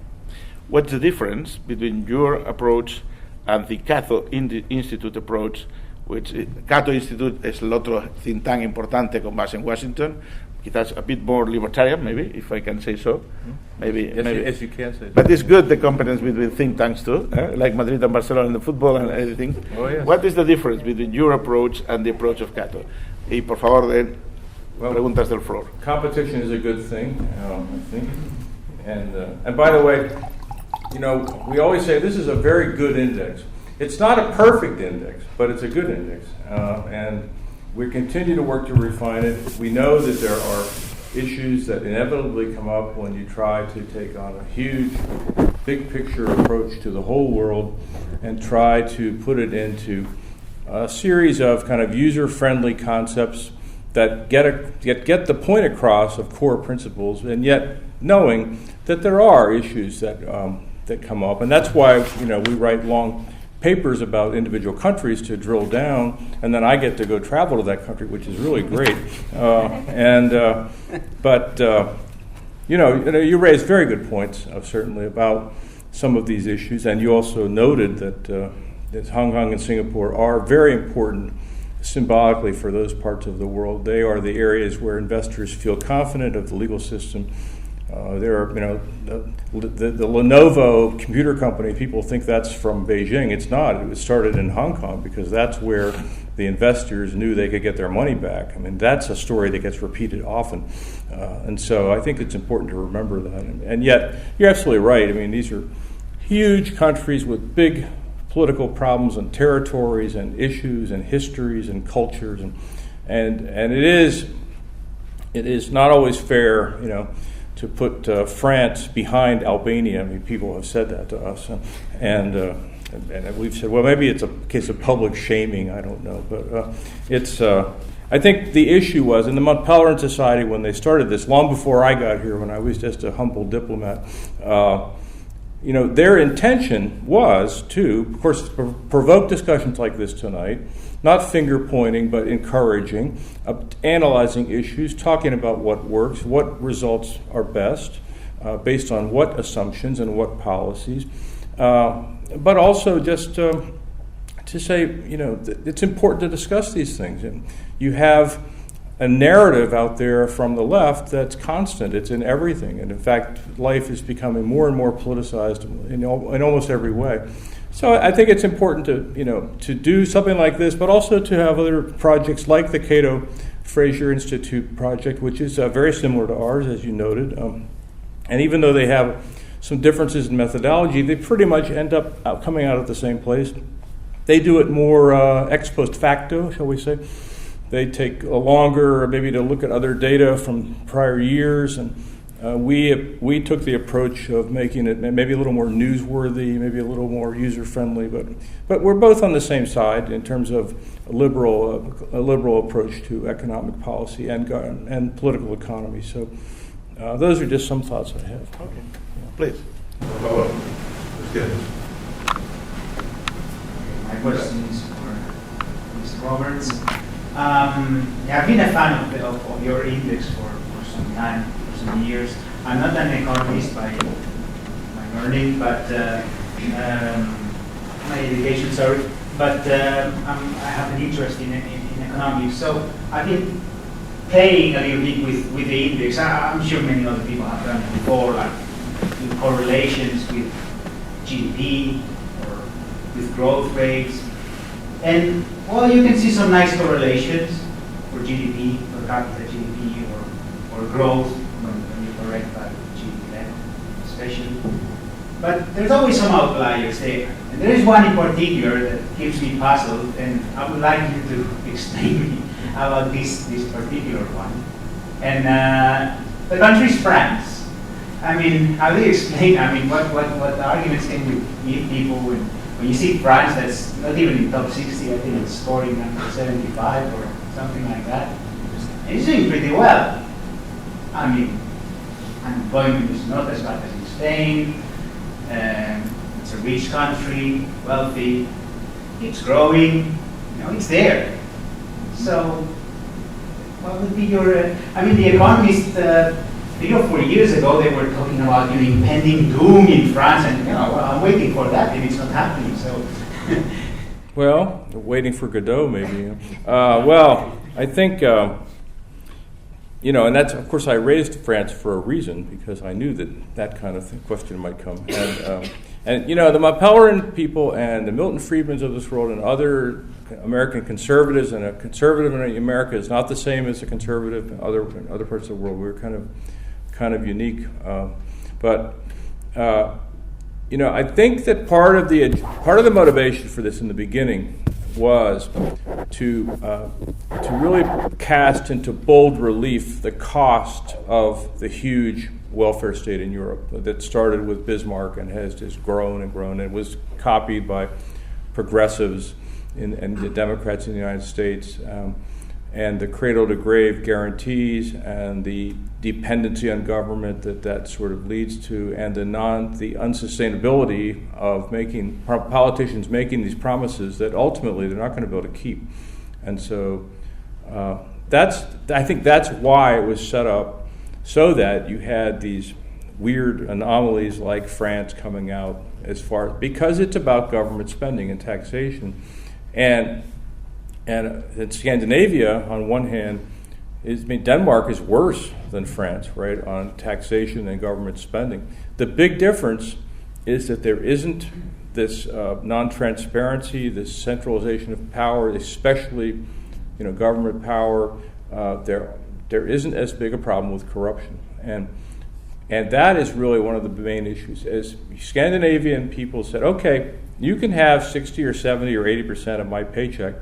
What's the difference between your approach and the Cato Institute approach? Which Cato Institute es el otro think tank importante con base en Washington. Quizás a bit more libertarian, maybe, if I can say so. Maybe. Yes, you can say so. But it's good, the competence between think tanks too, like Madrid and Barcelona in the football and everything. Oh, yes. What is the difference between your approach and the approach of Cato? Y por favor, preguntas del floor. Competition is a good thing, I think. And by the way, we always say this is a very good index. It's not a perfect index, but it's a good index. And we continue to work to refine it. We know that there are issues that inevitably come up when you try to take on a huge, big picture approach to the whole world and try to put it into a series of kind of user-friendly concepts that get the point across of core principles, and yet knowing that there are issues that come up. And that's why we write long papers about individual countries to drill down, and then I get to go travel to that country, which is really great. But you raised very good points, certainly, about some of these issues, and you also noted that Hong Kong and Singapore are very important symbolically for those parts of the world. They are the areas where investors feel confident of the legal system. There are, the Lenovo computer company, people think that's from Beijing. It's not. It was started in Hong Kong because that's where the investors knew they could get their money back. I mean, that's a story that gets repeated often. And so I think it's important to remember that. And yet, you're absolutely right. I mean, these are huge countries with big political problems and territories and issues and histories and cultures. And it is not always fair, to put France behind Albania. I mean, people have said that to us, and we've said, well, maybe it's a case of public shaming. I don't know, but it's. I think the issue was in the Montpellier Society when they started this, long before I got here, when I was just a humble diplomat. Their intention was to, of course, provoke discussions like this tonight. Not finger-pointing, but encouraging, analyzing issues, talking about what works, what results are best, based on what assumptions and what policies. But also just to say, it's important to discuss these things. And you have a narrative out there from the left that's constant. It's in everything. And in fact, life is becoming more and more politicized in almost every way. So I think it's important to do something like this, but also to have other projects like the Cato Fraser Institute project, which is very similar to ours, as you noted. And even though they have some differences in methodology, they pretty much end up coming out at the same place. They do it more ex post facto, shall we say. They take longer maybe to look at other data from prior years, and we took the approach of making it maybe a little more newsworthy, maybe a little more user-friendly, but we're both on the same side in terms of a liberal approach to economic policy and political economy. So those are just some thoughts I have. Okay, please. Oh, that's good. My question is for Mr. Roberts. I've been a fan of your index for some time, for some years. I'm not an economist by learning, but my education, sorry. But I have an interest in economics. So I've been playing a little bit with the index. I'm sure many other people have done it before, like with correlations with GDP or with growth rates. And, well, you can see some nice correlations for GDP, per capita GDP, or growth when you correct by GDP level, especially. But there's always some outliers there. And there is one in particular that keeps me puzzled, and I would like you to explain me about this particular one. And the country is France. I mean, how do you explain, what arguments can you give people when you see France that's not even in top 60, I think it's scoring number 75 or something like that. And it's doing pretty well. I mean, unemployment is not as bad as in Spain. It's a rich country, wealthy, it's growing, it's there. So, what would be your, The Economist, 3 or 4 years ago, they were talking about impending doom in France, and I'm waiting for that, and it's not happening. So, well, waiting for Godot, maybe. Well, I think and that's, of course, I raised France for a reason, because I knew that kind of question might come. And the Mapellerin people and the Milton Friedmans of this world and other American conservatives, and a conservative in America is not the same as a conservative in other parts of the world. We're kind of unique. I think that part of the motivation for this in the beginning was to really cast into bold relief the cost of the huge welfare state in Europe that started with Bismarck and has just grown and grown. It was copied by progressives and the Democrats in the United States, and the cradle-to-grave guarantees and the dependency on government that sort of leads to, and the unsustainability of politicians making these promises that ultimately they're not going to be able to keep. And so I think that's why it was set up, so that you had these weird anomalies like France coming out because it's about government spending and taxation. And in Scandinavia, on one hand, Denmark is worse than France, right, on taxation and government spending. The big difference is that there isn't this non-transparency, this centralization of power, especially government power. There isn't as big a problem with corruption, and that is really one of the main issues. As Scandinavian people said, okay, you can have 60 or 70 or 80% of my paycheck,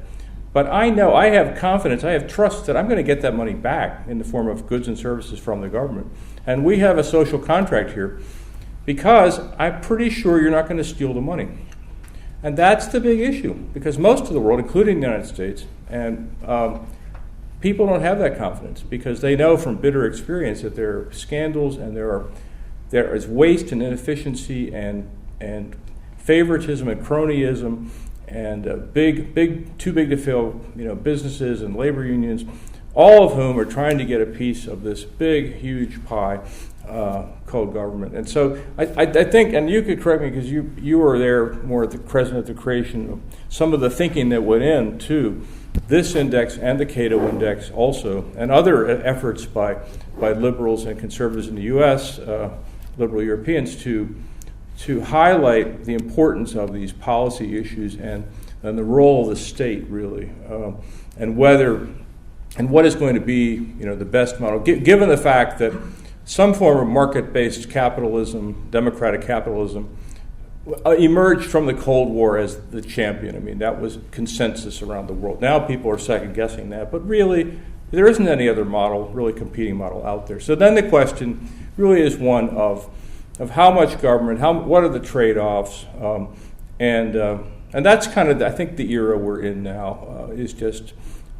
but I know, I have confidence, I have trust that I'm going to get that money back in the form of goods and services from the government. And we have a social contract here because I'm pretty sure you're not going to steal the money. And that's the big issue, because most of the world, including the United States, and people don't have that confidence, because they know from bitter experience that there are scandals and there is waste and inefficiency and favoritism and cronyism, and too big to fail, businesses and labor unions, all of whom are trying to get a piece of this big, huge pie called government. And so I think, and you could correct me because you were there more present at the creation of some of the thinking that went into this index and the Cato index also, and other efforts by liberals and conservatives in the U.S., liberal Europeans, to highlight the importance of these policy issues and the role of the state, really, and what is going to be the best model, given the fact that some form of market-based capitalism, democratic capitalism, emerged from the Cold War as the champion. I mean, that was consensus around the world. Now people are second guessing that, but really there isn't any other model, really competing model out there. So then the question really is one of how much government, what are the trade-offs, and that's kind of, I think, the era we're in now, is just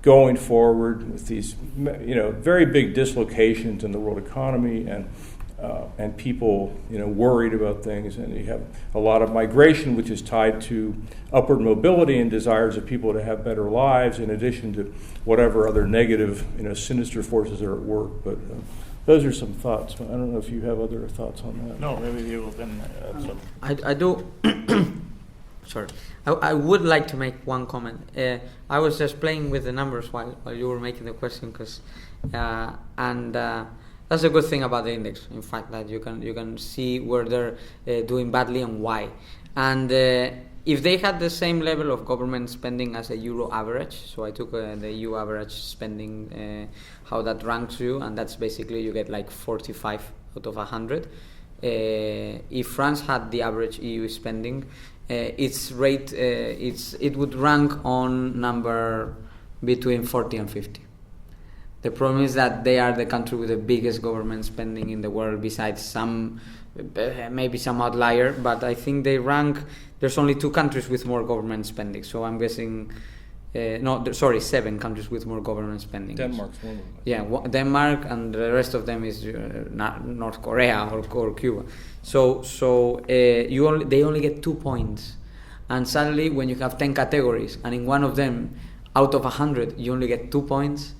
going forward with these, very big dislocations in the world economy, and people, worried about things, and you have a lot of migration, which is tied to upward mobility and desires of people to have better lives, in addition to whatever other negative, sinister forces are at work. But those are some thoughts. I don't know if you have other thoughts on that. No, maybe you can add some. I do. Sorry. I would like to make one comment. I was just playing with the numbers while you were making the question, because that's a good thing about the index. In fact, that you can see where they're doing badly and why. And if they had the same level of government spending as a Euro average, so I took the EU average spending, how that ranks you, and that's basically you get like 45 out of 100. If France had the average EU spending, its rate, it would rank on number between 40 and 50. The problem is that they are the country with the biggest government spending in the world, besides some, maybe some outlier, but I think they rank, there's only 2 countries with more government spending, so I'm guessing, 7 countries with more government spending. Denmark's one of them. Yeah, Denmark, and the rest of them is North Korea or Cuba. So they only get 2 points, and suddenly when you have 10 categories, and in one of them, out of 100, you only get 2 points,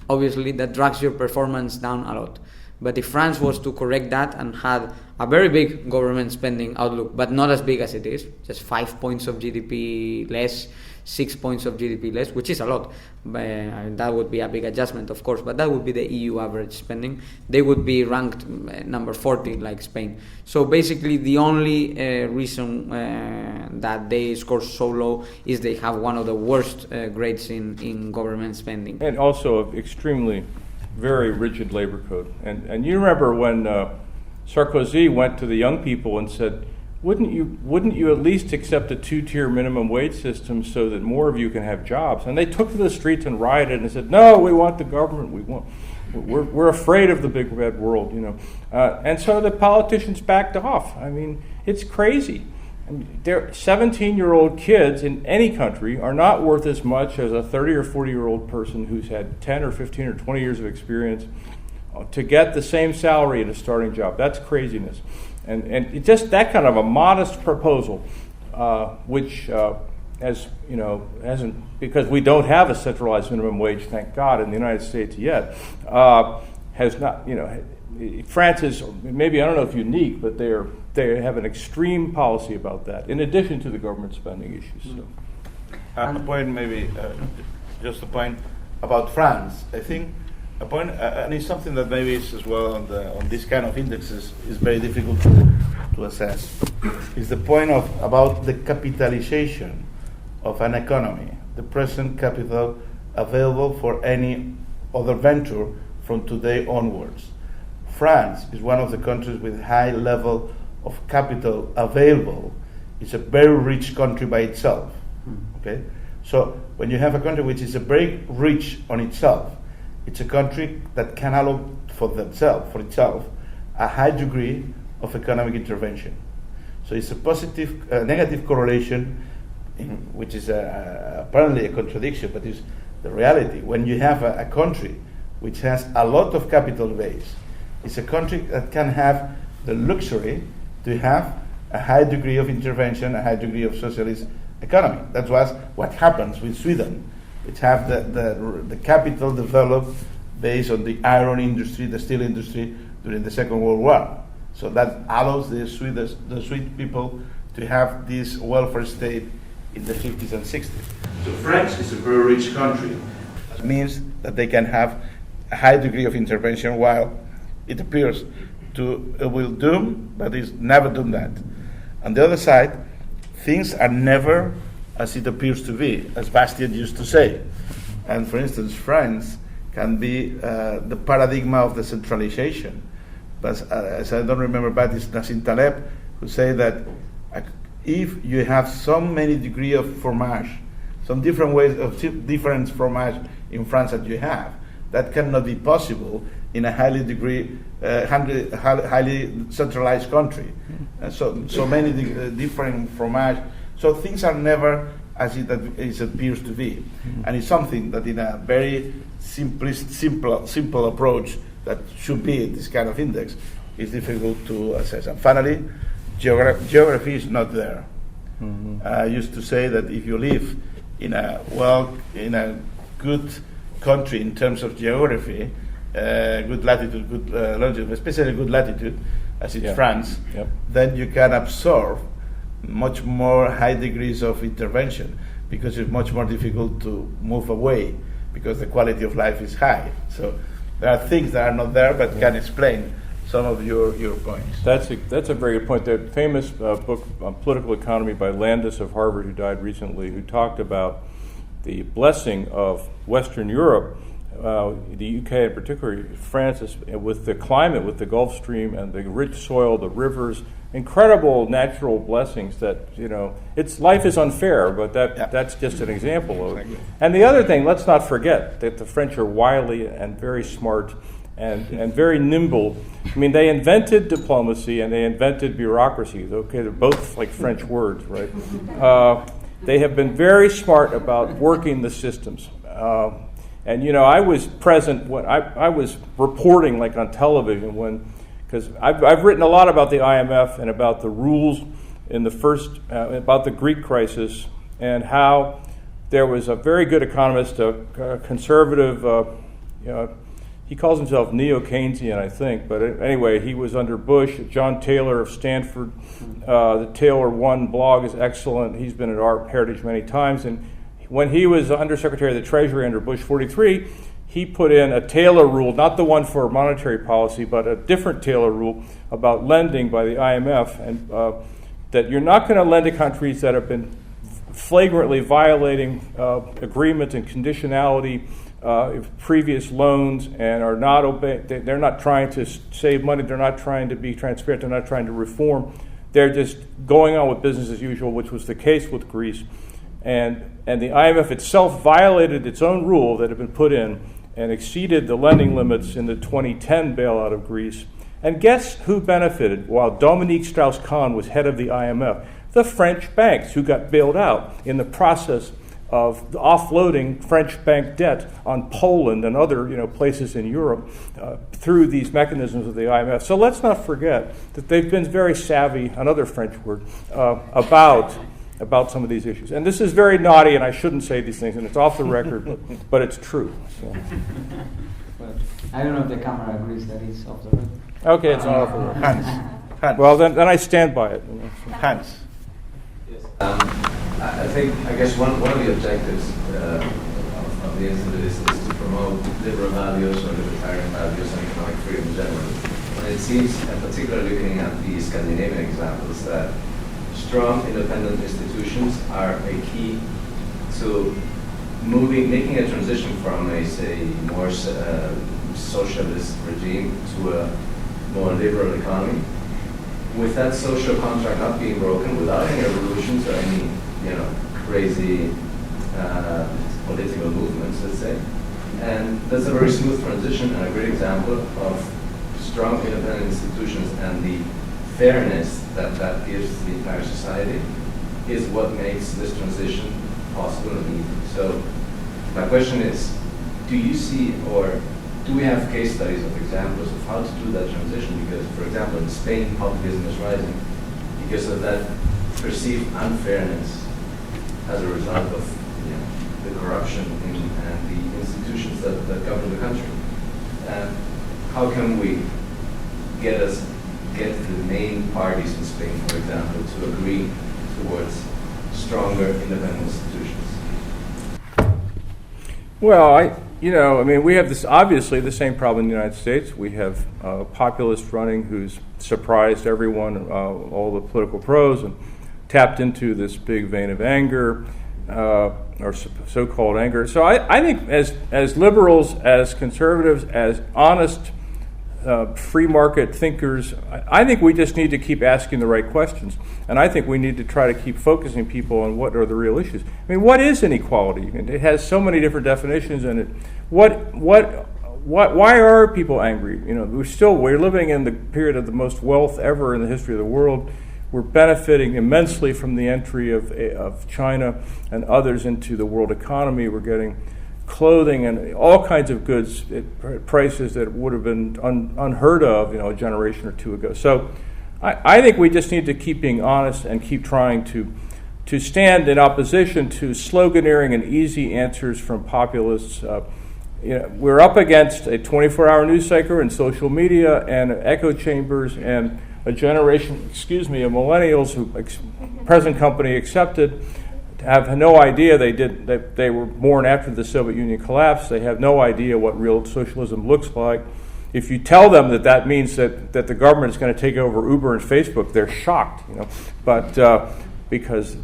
obviously that drags your performance down a lot. But if France was to correct that and had a very big government spending outlook, but not as big as it is, just 5 points of GDP less, 6 points of GDP less, which is a lot, that would be a big adjustment, of course, but that would be the EU average spending. They would be ranked number 40, like Spain. So basically the only reason that they score so low is they have one of the worst grades in government spending. And also extremely very rigid labor code. And you remember when Sarkozy went to the young people and said, wouldn't you at least accept a 2-tier minimum wage system so that more of you can have jobs? And they took to the streets and rioted and said, no, we want the government. We're afraid of the big red world, and so the politicians backed off. I mean, it's crazy. I mean, 17-year-old kids in any country are not worth as much as a 30 or 40-year-old person who's had 10 or 15 or 20 years of experience to get the same salary at a starting job. That's craziness. And it just that kind of a modest proposal, which, as you know, hasn't, because we don't have a centralized minimum wage, thank God, in the United States yet, has not, France is maybe, I don't know if unique, but they have an extreme policy about that, in addition to the government spending issues. So. A point, maybe, just a point about France. I think a point, and it's something that maybe is as well on this kind of indexes is very difficult to assess. Is the point about the capitalization of an economy, the present capital available for any other venture from today onwards. France is one of the countries with high level of capital available. It's a very rich country by itself. Okay, so when you have a country which is a very rich on itself, it's a country that can allow for itself, a high degree of economic intervention. So it's a positive, negative correlation, which is apparently a contradiction, but is the reality. When you have a country which has a lot of capital base, it's a country that can have the luxury to have a high degree of intervention, a high degree of socialist economy. That was what happens with Sweden, which have the capital developed based on the iron industry, the steel industry during the Second World War. So that allows the Swedish people to have this welfare state in the 50s and 60s. So France is a very rich country. It means that they can have a high degree of intervention, while it appears it will doom, but it's never done that. On the other side, things are never as it appears to be, as Bastiat used to say. And for instance, France can be the paradigm of the centralization. But as I don't remember, but it's Nassim Taleb who say that if you have so many degree of fromage, some different ways of different fromage in France that you have, that cannot be possible in a highly centralized country. So many different fromage. So things are never as it appears to be, and it's something that in a very simple approach that should be this kind of index is difficult to assess. And finally, geography is not there. I used to say that if you live in a good country in terms of geography, good latitude, good longitude, especially good latitude, as it's France, then you can absorb much more high degrees of intervention, because it's much more difficult to move away because the quality of life is high. So there are things that are not there but can explain some of your points. That's a very good point. The famous book on political economy by Landis of Harvard, who died recently, who talked about the blessing of Western Europe, the UK in particular, France, with the climate, with the Gulf Stream and the rich soil, the rivers, incredible natural blessings that, life is unfair, but that's just an example of it. And the other thing, let's not forget that the French are wily and very smart and very nimble. I mean, they invented diplomacy and they invented bureaucracy. Okay, they're both like French words, right? They have been very smart about working the systems. And I was present when I was reporting, like on television, because I've written a lot about the IMF and about the rules in the about the Greek crisis, and how there was a very good economist, a conservative, he calls himself neo-Keynesian, I think, but anyway, he was under Bush. John Taylor of Stanford, the Taylor One blog is excellent. He's been at Art Heritage many times, and when he was Undersecretary of the Treasury under Bush 43, he put in a Taylor rule, not the one for monetary policy, but a different Taylor rule about lending by the IMF, and that you're not going to lend to countries that have been flagrantly violating agreements and conditionality previous loans and are not obeying. They're not trying to save money. They're not trying to be transparent. They're not trying to reform. They're just going on with business as usual, which was the case with Greece. And the IMF itself violated its own rule that had been put in and exceeded the lending limits in the 2010 bailout of Greece. And guess who benefited while Dominique Strauss-Kahn was head of the IMF? The French banks, who got bailed out in the process of offloading French bank debt on Poland and other places in Europe through these mechanisms of the IMF. So let's not forget that they've been very savvy, another French word, about some of these issues. And this is very naughty, and I shouldn't say these things, and it's off the record, but it's true. So. I don't know if the camera agrees that it's off the record. Okay, it's off the record. Hans. Well, then I stand by it. Hans. Yes. I guess one of the objectives of the Institute is to promote liberal values or libertarian values and economic freedom in general. And it seems, and particularly looking at the Scandinavian examples, that strong independent institutions are a key to making a transition from a, say, more socialist regime to a more liberal economy, with that social contract not being broken, without any revolutions or any crazy political movements, let's say. And that's a very smooth transition, and a great example of strong independent institutions and the fairness that gives the entire society is what makes this transition possible and easy. So my question is, do you see, or do we have case studies of examples of how to do that transition? Because, for example, in Spain, populism is rising because of that perceived unfairness as a result of the corruption and the institutions that govern the country. How can we get the main parties in Spain, for example, to agree towards stronger independent institutions? Well, we have this, obviously, the same problem in the United States. We have a populist running who's surprised everyone, all the political pros, and tapped into this big vein of anger, or so-called anger. So I think as liberals, as conservatives, as honest free market thinkers. I think we just need to keep asking the right questions, and I think we need to try to keep focusing people on what are the real issues. I mean, what is inequality? It has so many different definitions in it. Why are people angry? We're living in the period of the most wealth ever in the history of the world. We're benefiting immensely from the entry of China and others into the world economy. We're getting clothing and all kinds of goods at prices that would have been unheard of, a generation or two ago. So I think we just need to keep being honest and keep trying to stand in opposition to sloganeering and easy answers from populists. We're up against a 24-hour news cycle and social media and echo chambers and a generation, of millennials who present company accepted have no idea they were born after the Soviet Union collapsed. They have no idea what real socialism looks like. If you tell them that means that the government is going to take over Uber and Facebook, they're shocked, But because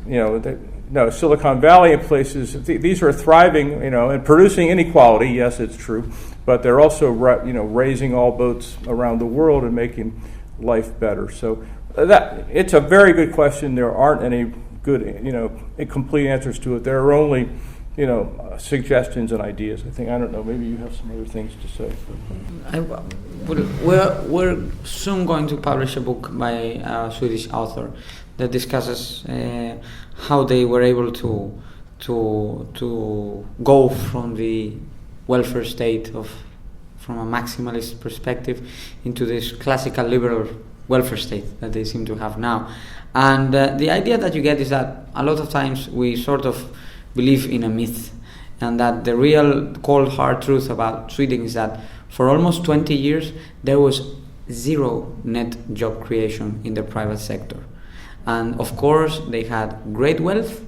Silicon Valley and places, these are thriving, and producing inequality. Yes, it's true, but they're also raising all boats around the world and making life better. So that it's a very good question. There aren't any good, complete answers to it. There are only, suggestions and ideas. I don't know, maybe you have some other things to say. We're soon going to publish a book by a Swedish author that discusses how they were able to go from the welfare state from a maximalist perspective into this classical liberal welfare state that they seem to have now. And the idea that you get is that a lot of times we sort of believe in a myth, and that the real cold hard truth about Sweden is that for almost 20 years there was zero net job creation in the private sector. And of course they had great wealth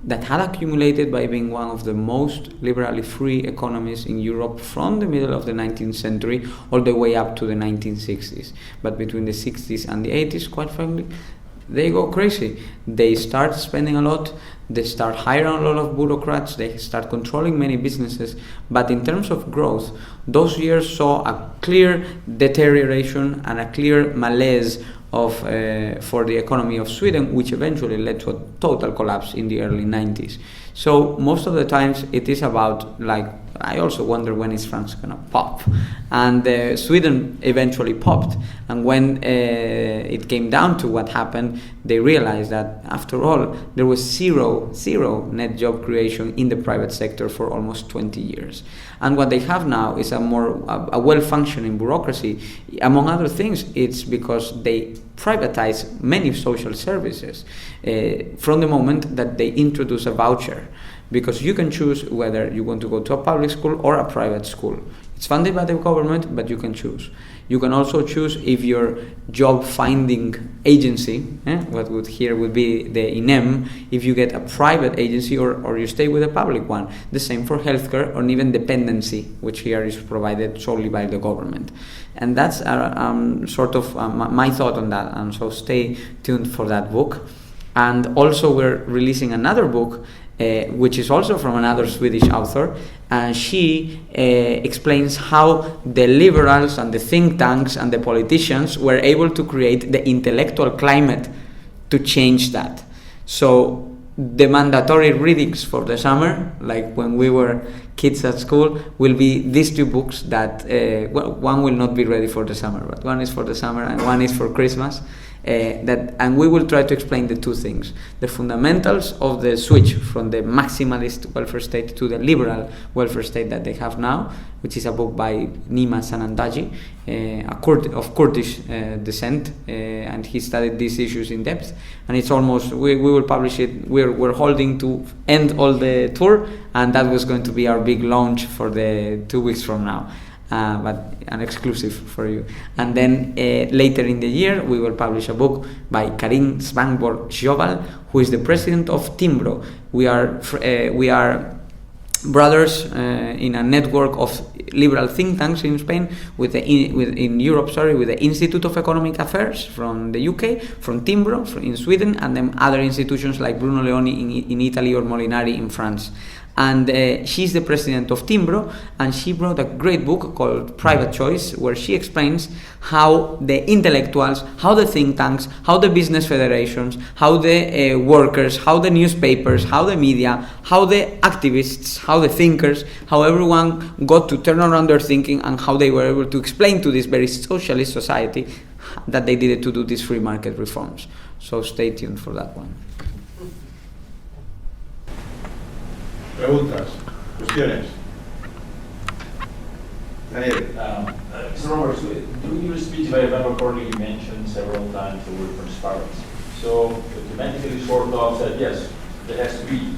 that had accumulated by being one of the most liberally free economies in Europe from the middle of the 19th century all the way up to the 1960s. But between the 60s and the 80s, quite frankly, they go crazy. They start spending a lot, they start hiring a lot of bureaucrats, they start controlling many businesses. But in terms of growth, those years saw a clear deterioration and a clear malaise for the economy of Sweden, which eventually led to a total collapse in the early 90s. So most of the times it is about, I also wonder when is France gonna pop, and Sweden eventually popped, and when it came down to what happened, they realized that after all there was zero net job creation in the private sector for almost 20 years. And what they have now is a well-functioning bureaucracy. Among other things, it's because they privatize many social services from the moment that they introduce a voucher, because you can choose whether you want to go to a public school or a private school. It's funded by the government, but you can choose. You can also choose if your job finding agency, what would be the INEM, if you get a private agency or you stay with a public one. The same for healthcare or even dependency, which here is provided solely by the government. And that's sort of my thought on that. And so stay tuned for that book. And also we're releasing another book which is also from another Swedish author, and she explains how the liberals and the think tanks and the politicians were able to create the intellectual climate to change that. So the mandatory readings for the summer, like when we were kids at school, will be these two books that, one will not be ready for the summer, but one is for the summer and one is for Christmas. And we will try to explain the two things: the fundamentals of the switch from the maximalist welfare state to the liberal welfare state that they have now, which is a book by ndice of Kurdish descent, and he studied these issues in depth. And it's almost, we will publish it. We're holding to end all the tour, and that was going to be our big launch for the 2 weeks from now. But an exclusive for you. And then later in the year we will publish a book by Karin Svangborg-Joval, who is the president of Timbro. We are brothers in a network of liberal think tanks in Spain, in Europe, with the Institute of Economic Affairs from the UK, from Timbro in Sweden, and then other institutions like Bruno Leoni in Italy or Molinari in France. And she's the president of Timbro, and she wrote a great book called Private Choice, where she explains how the intellectuals, how the think tanks, how the business federations, how the workers, how the newspapers, how the media, how the activists, how the thinkers, how everyone got to turn around their thinking, and how they were able to explain to this very socialist society that they needed to do these free market reforms. So stay tuned for that one. Preguntas, cuestiones. Daniel. Mr. Roberts, during your speech, if I remember correctly, you mentioned several times the word transparency. So automatically sort of said, yes, there has to be,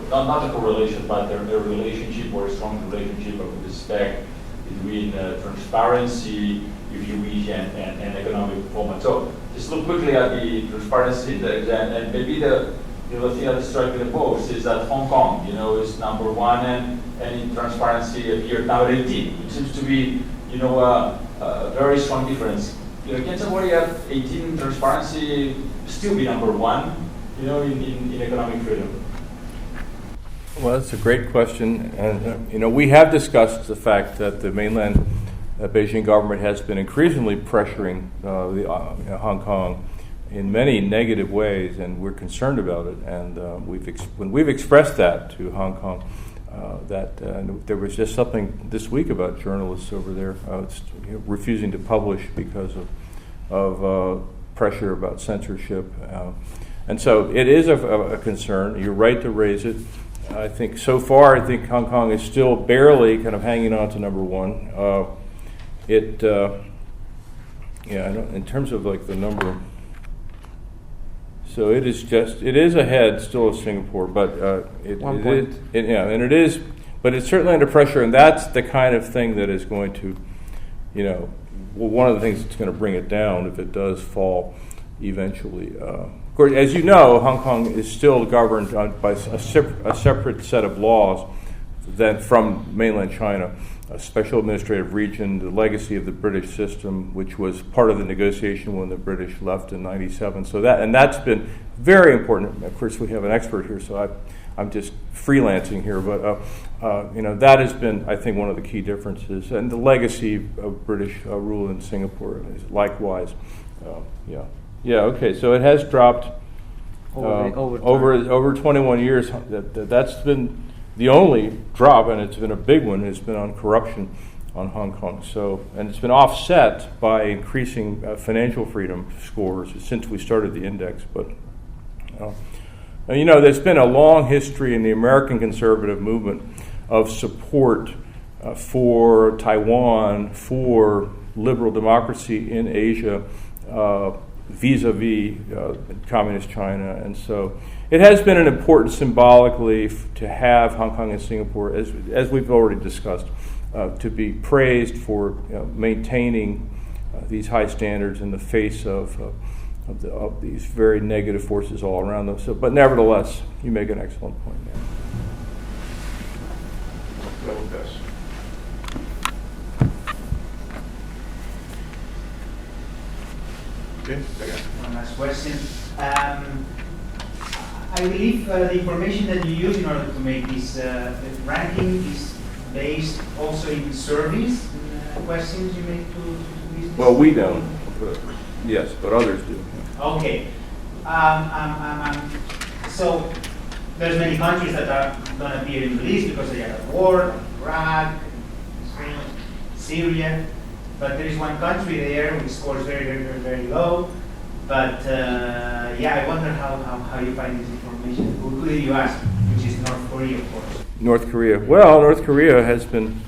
not a correlation, but a relationship or a strong relationship of respect between transparency, if you wish, and economic performance. So just look quickly at the transparency index, and maybe the thing that struck me the most is that Hong Kong, is number one, and in transparency appeared now at 18, which seems to be, a very strong difference. Can somebody at 18 in transparency still be number one, in economic freedom? Well, that's a great question, and we have discussed the fact that the mainland Beijing government has been increasingly pressuring Hong Kong in many negative ways, and we're concerned about it. And when we've expressed that to Hong Kong, there was just something this week about journalists over there refusing to publish because of pressure about censorship, and so it is a concern. You're right to raise it. I think so far, Hong Kong is still barely kind of hanging on to number one. In terms of like the number. So it is ahead still of Singapore, but but it's certainly under pressure, and that's the kind of thing that is going to, one of the things that's going to bring it down if it does fall eventually. Of course, as you know, Hong Kong is still governed by a separate set of laws than from mainland China. A special administrative region, the legacy of the British system, which was part of the negotiation when the British left in '97. So that's been very important. Of course, we have an expert here, so I'm just freelancing here, but that has been, I think, one of the key differences, and the legacy of British rule in Singapore is likewise. Okay, so it has dropped over 21 years. That's been the only drop, and it's been a big one, has been on corruption on Hong Kong. So, and it's been offset by increasing financial freedom scores since we started the index. But there's been a long history in the American conservative movement of support for Taiwan, for liberal democracy in Asia, vis-a-vis communist China, and so it has been an important symbolically to have Hong Kong and Singapore, as we've already discussed, to be praised for maintaining these high standards in the face of these very negative forces all around them. So, but nevertheless, you make an excellent point there. Okay. One last question. I believe the information that you use in order to make this ranking is based also in surveys, questions you make to business. Well, we don't. Yes, but others do. Okay. So there's many countries that are going to appear in the list because they are at war, Iraq, Syria. But there is one country there which scores very, very, very, very low. But I wonder how you find this information. Who did you ask? Which is North Korea, of course. North Korea. Well, North Korea has been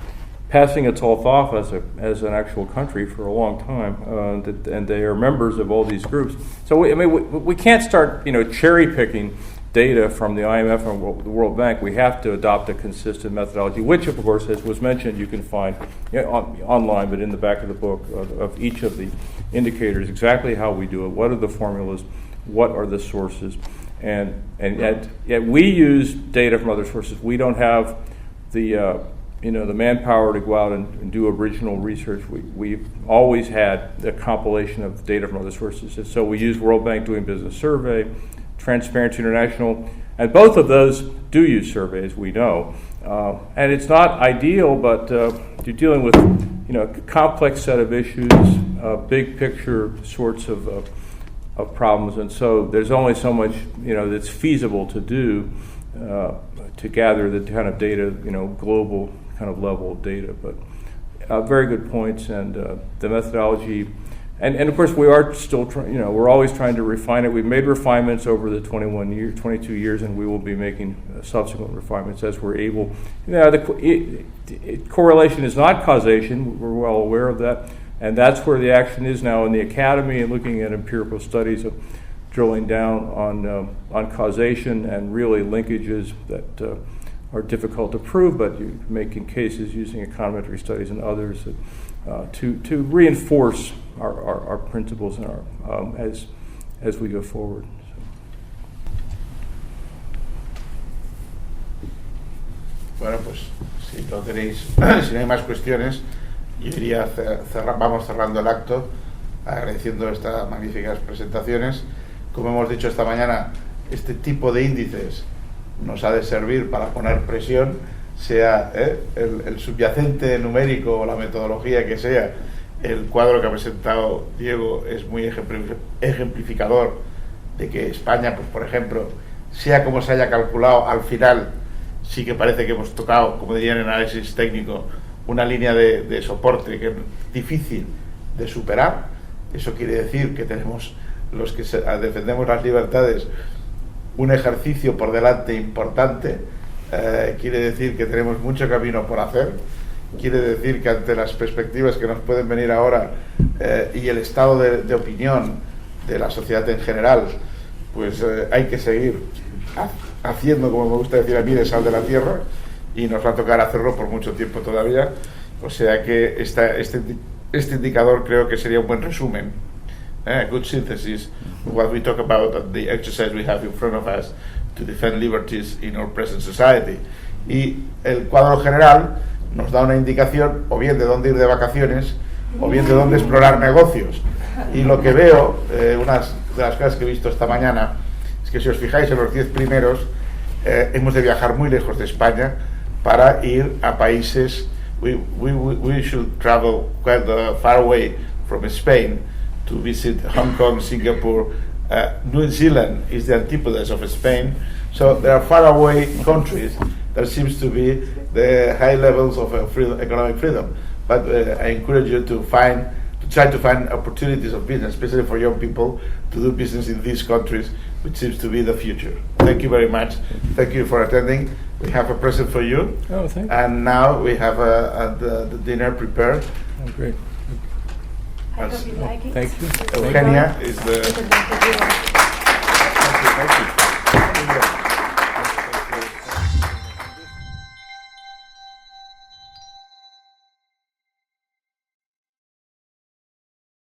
passing itself off as an actual country for a long time, and they are members of all these groups. So we can't start cherry picking data from the IMF and the World Bank. We have to adopt a consistent methodology, which, of course, as was mentioned, you can find online, but in the back of the book of each of the indicators, exactly how we do it, what are the formulas, what are the sources, and yet we use data from other sources. We don't have the manpower to go out and do original research. We've always had a compilation of data from other sources. And so we use World Bank Doing Business Survey, Transparency International And both of those do use surveys, we know. And it's not ideal, but you're dealing with a complex set of issues, big picture sorts of problems, and so there's only so much that's feasible to do to gather the kind of data, global kind of level of data. But very good points, and the methodology. And of course, we are still we're always trying to refine it. We've made refinements over the 22 years, and we will be making subsequent refinements as we're able. Correlation is not causation. We're well aware of that, and that's where the action is now in the academy and looking at empirical studies of drilling down on causation and really linkages that are difficult to prove, but you're making cases using econometric studies and others to reinforce our principles and as we go forward. Bueno, pues si no tenéis, si no hay más cuestiones, yo iría vamos cerrando el acto, agradeciendo estas magníficas presentaciones. Como hemos dicho esta mañana, este tipo de índices nos ha de servir para poner presión, sea el subyacente numérico o la metodología que sea. El cuadro que ha presentado Diego es muy ejemplificador de que España, pues por ejemplo, sea como se haya calculado, al final sí que parece que hemos tocado, como dirían en análisis técnico, una línea de soporte que es difícil de superar. Eso quiere decir que tenemos, los que defendemos las libertades, un ejercicio por delante importante. Quiere decir que tenemos mucho camino por hacer. Quiere decir que ante las perspectivas que nos pueden venir ahora y el estado de opinión de la sociedad en general, pues hay que seguir haciendo, como me gusta decir a mí, de sal de la tierra, y nos va a tocar hacerlo por mucho tiempo todavía. O sea que este indicador creo que sería un buen resumen, a good synthesis of what we talk about and the exercise we have in front of us to defend liberties in our present society. Y el cuadro general nos da una indicación o bien de dónde ir de vacaciones o bien de dónde explorar negocios. Y lo que veo, una de las cosas que he visto esta mañana, es que si os fijáis en los 10 primeros, hemos de viajar muy lejos de España para ir a países. We should travel quite far away from Spain to visit Hong Kong, Singapore. New Zealand is the antipodes of Spain. So there are faraway countries that seems to be the high levels of economic freedom. But I encourage you to try to find opportunities of business, especially for young people, to do business in these countries, which seems to be the future. Thank you very much. Thank you for attending. We have a present for you. Oh, thank you. And now we have the dinner prepared. Oh, great. I hope you like it. Thank you. Eugenia is the... Thank you. Thank you.